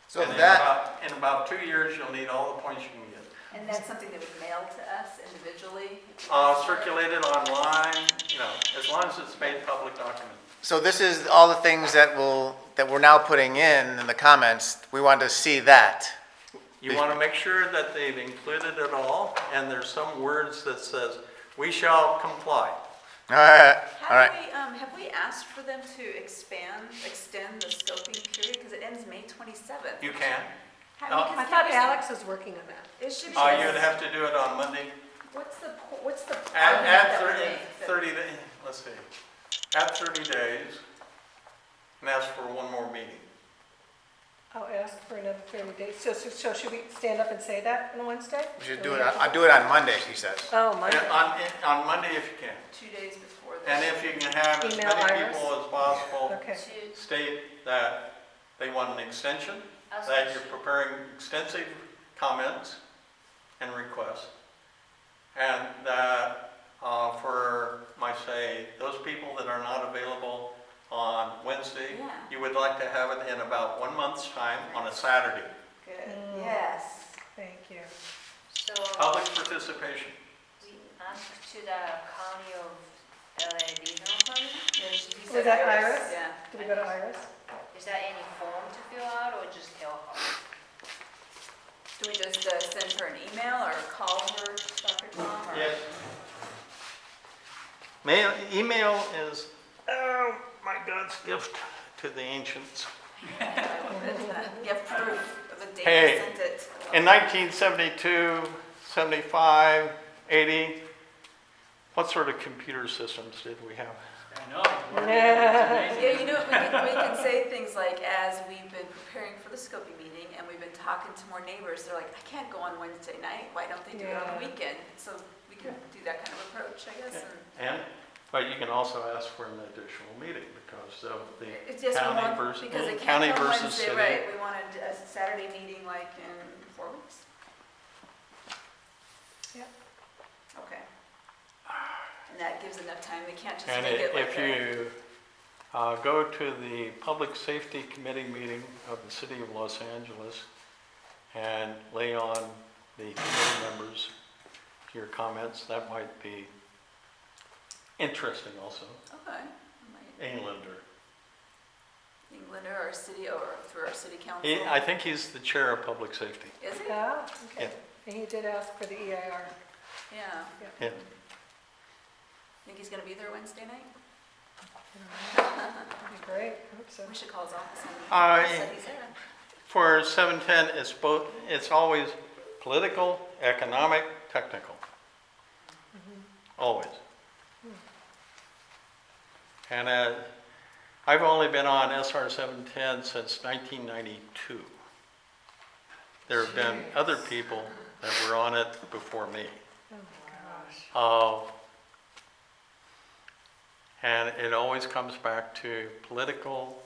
So And that, in about 2 years, you'll need all the points you can get. And that's something that would mail to us individually? Circulated online, as long as it's made public document. so this is all the things that we're now putting in the comments. We want to see that. You want to make sure that they've included it all, and there's some words that says, "We shall comply." All right. Have we asked for them to extend the scoping period, because it ends May 27th? You can. I thought Alex was working on that. It should be. You'd have to do it on Monday. What's the argument Add that we 30, make that- 30 days, let's see. Add 30 days, and ask for one more meeting. I'll ask for another 30 days. So should we stand up and say that on Wednesday? We should do it, I'll do it on Monday, she says. Oh, Monday. On Monday if you can. 2 days before the. And if you can have as Email many Iris. people as possible Okay. To, state that they want an extension, as that you're preparing extensive comments and requests, and that those people that are not available on Wednesday, Yeah. you would like to have it in about 1 month's time on a Saturday. Good, yes. Thank you. So Public participation. we asked to the county of LA Regional Planning, Was that Iris? Yeah. Did we go to Iris? is there any form to fill out or just tell her? Do we just send her an email or call her, Dr. Tom? or- Yes. Email is, my God's gift to the ancients. You have proof of the date Hey. you sent it. In 1972, 75, 80, what sort of computer systems did we have? I know. It's Yeah, you know, we can say things like, as we've been preparing for the Skokie meeting and we've been talking to more neighbors, they're like, I can't go on Wednesday night, why don't they do it on the Yeah. weekend? So we can do that kind of approach, I guess, and But you can also ask for an additional meeting because of the it's just we county want, versus, because it county can't come versus Wednesday, city. right? We wanted a Saturday meeting like in 4 weeks. Yep. Okay. And that gives enough time, we can't just And make it like if a. you go to the Public Safety Committee meeting of the City of Los Angeles and lay on the committee members your comments, that might be interesting also. Okay. Englander. Englander or city, or through our city council? I think he's the chair of public safety. Is he? Ah, okay. And he did ask for the EIR. Yeah. Yeah. Think he's gonna be there Wednesday night? That'd be great, I hope so. We should call his office Uh, and said he's there. For 710, it's always political, economic, technical. Always. And I've only been on SR 710 since 1992. There have been other people that were on it before me. Oh, gosh. And it always comes back to political,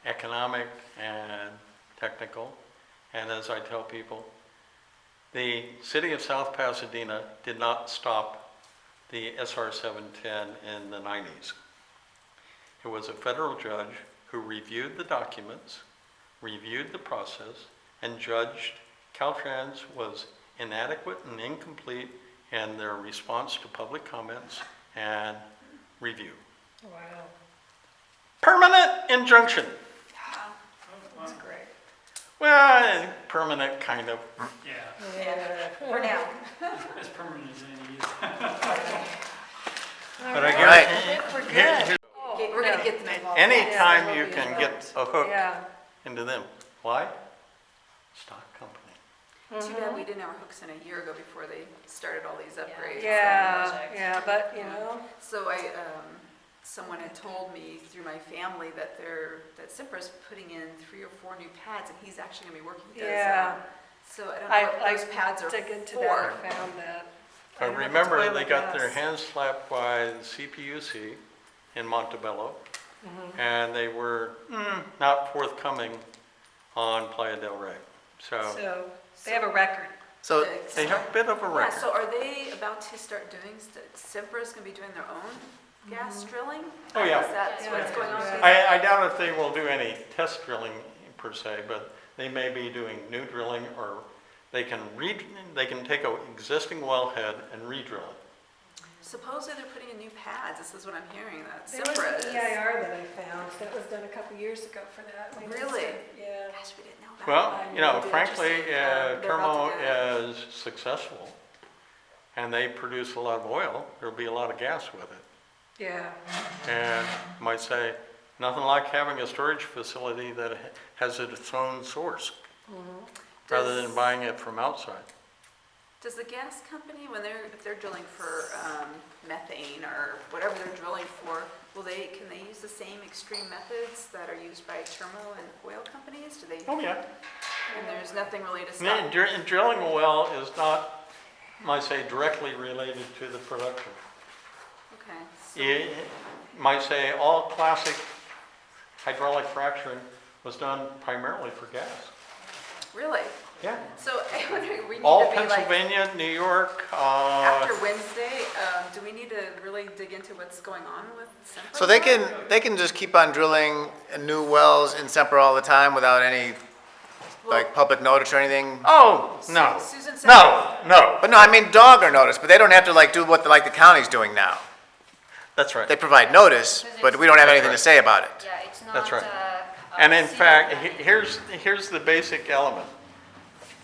economic, and technical. And as I tell people, the city of South Pasadena did not stop the SR 710 in the 90s. It was a federal judge who reviewed the documents, reviewed the process, and judged Caltrans was inadequate and incomplete in their response to public comments and review. Wow, Permanent injunction. that's great. Well, permanent kind of. Yeah, Yeah, for now. as permanent as any use. But I Right. guess We're here- good. here- Okay, we're gonna get them involved. anytime Yeah, you we'll be can get involved. a hook Yeah. into them. Why? Stock company. Too bad we didn't have our hooks in a year ago before they started all these upgrades. Yeah, but, you know, So someone had told me through my family that that Sempra's putting in 3 or 4 new pads, and he's actually gonna be working with those. Yeah. So I don't know what I those pads are dug into for. that and found that. I have a remember they toilet got their gas. hands slapped by the CPUC in Montebello, Mm-hmm. and they were not forthcoming on Playa del Rey. So So, they have a record. So, they have a bit of a Yeah, record. so are they about to start doing, Sempra's gonna be doing their own gas drilling? Oh, yeah. Is that what's going on? Yeah. I doubt if they will do any test drilling per se, but they may be doing new drilling, or they can take an existing wellhead and re-drill it. Supposedly they're putting in new pads, this is what I'm hearing, that There was Sempra is. an EIR that I found that was done a couple years ago for that. Maybe it's- Really? Yeah. Gosh, we didn't know about Well, that. you know, Maybe frankly, they're Termo about to is successful, and they produce a lot of oil. There'll be a lot of gas with it. Yeah. And you might say, nothing like having a storage facility that has its own source, rather than Does- buying it from outside. Does the gas company, if they're drilling for methane or whatever they're drilling for, can they use the same extreme methods that are used by Termo and oil companies? Do they, Oh, yeah. and there's nothing really to And stop? drilling a well is not, might say, directly related to the production. Okay, so, You might say all classic hydraulic fracturing was done primarily for gas. really? Yeah. So I wonder, we need All to be like, Pennsylvania, New York, after Wednesday, do we need to really dig into what's going on with Sempra? so they can just keep on drilling new wells in Semper all the time without any, like, public notice or anything? Well, oh, no, Susan said. no, But no, I mean dogger notice, but they don't have to like do what the county's doing now. that's right. They provide notice, but we don't have anything to say about it. Yeah, it's not. That's right. And in fact, here's the basic element.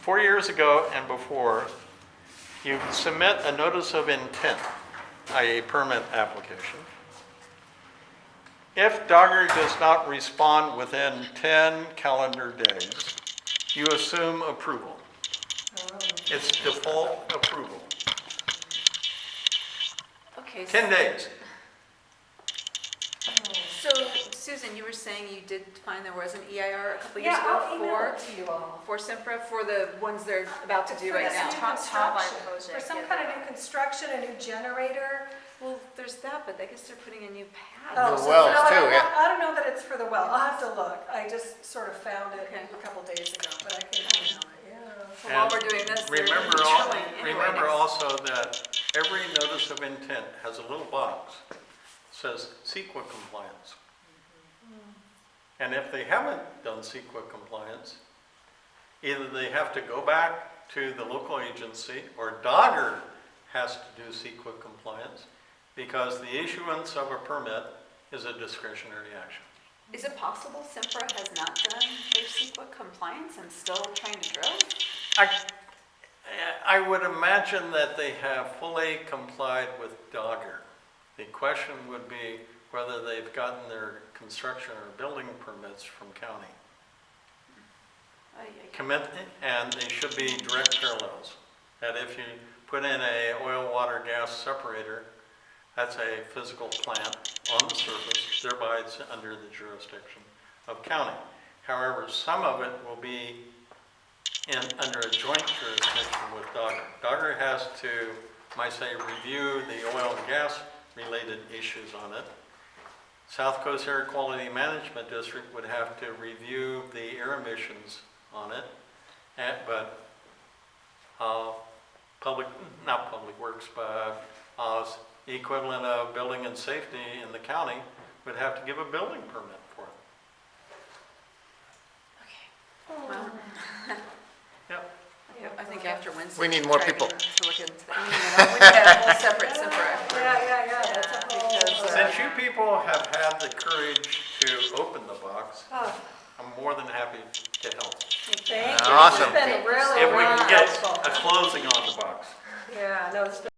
4 years ago and before, you submit a notice of intent, i.e. permit application. If Dogger does not respond within 10 calendar days, you assume approval. It's default approval. Okay. 10 days. Susan, you were saying you did find there was an EIR a couple Yeah, years ago I'll email it to you all. for Sempra, for the ones they're about to do For right this now. new Turbine construction, project, For some yeah. kind of new construction, a new generator. Well, there's that, but I guess they're putting in new pads. Oh, The so- wells no, I too, don't know- yeah. I don't know that it's for the well, I'll have to look. I just sort of found it Okay. a couple days ago, but I can email it, yeah. So while we're doing this, they're Remember, drilling anyway remember next- also that every notice of intent has a little box that says CEQA compliance. And if they haven't done CEQA compliance, either they have to go back to the local agency or Dogger has to do CEQA compliance because the issuance of a permit is a discretionary action. Is it possible Sempra has not done their CEQA compliance and still trying to drill? I would imagine that they have fully complied with Dogger. The question would be whether they've gotten their construction or building permits from county. Commit, and they should be direct parallels. That if you put in a oil, water, gas separator, that's a physical plant on the surface, thereby it's under the jurisdiction of county. However, some of it will be under a joint jurisdiction with Dogger. Dogger has to, might say, review the oil and gas related issues on it. South Coast Air Quality Management District would have to review the air emissions on it, but not public works, but the equivalent of building and safety in the county would have to give a building permit for it. Well, Yep. I think after Wednesday. We need we'll more try people. To look into that. We need a whole separate Sempra effort. Yeah, that's a whole. Because, Since you people have had the courage to open the box, Oh, I'm more than happy to help. thank you. Awesome. It's been really, If we really can get helpful. a closing on the box. Yeah, no, it's been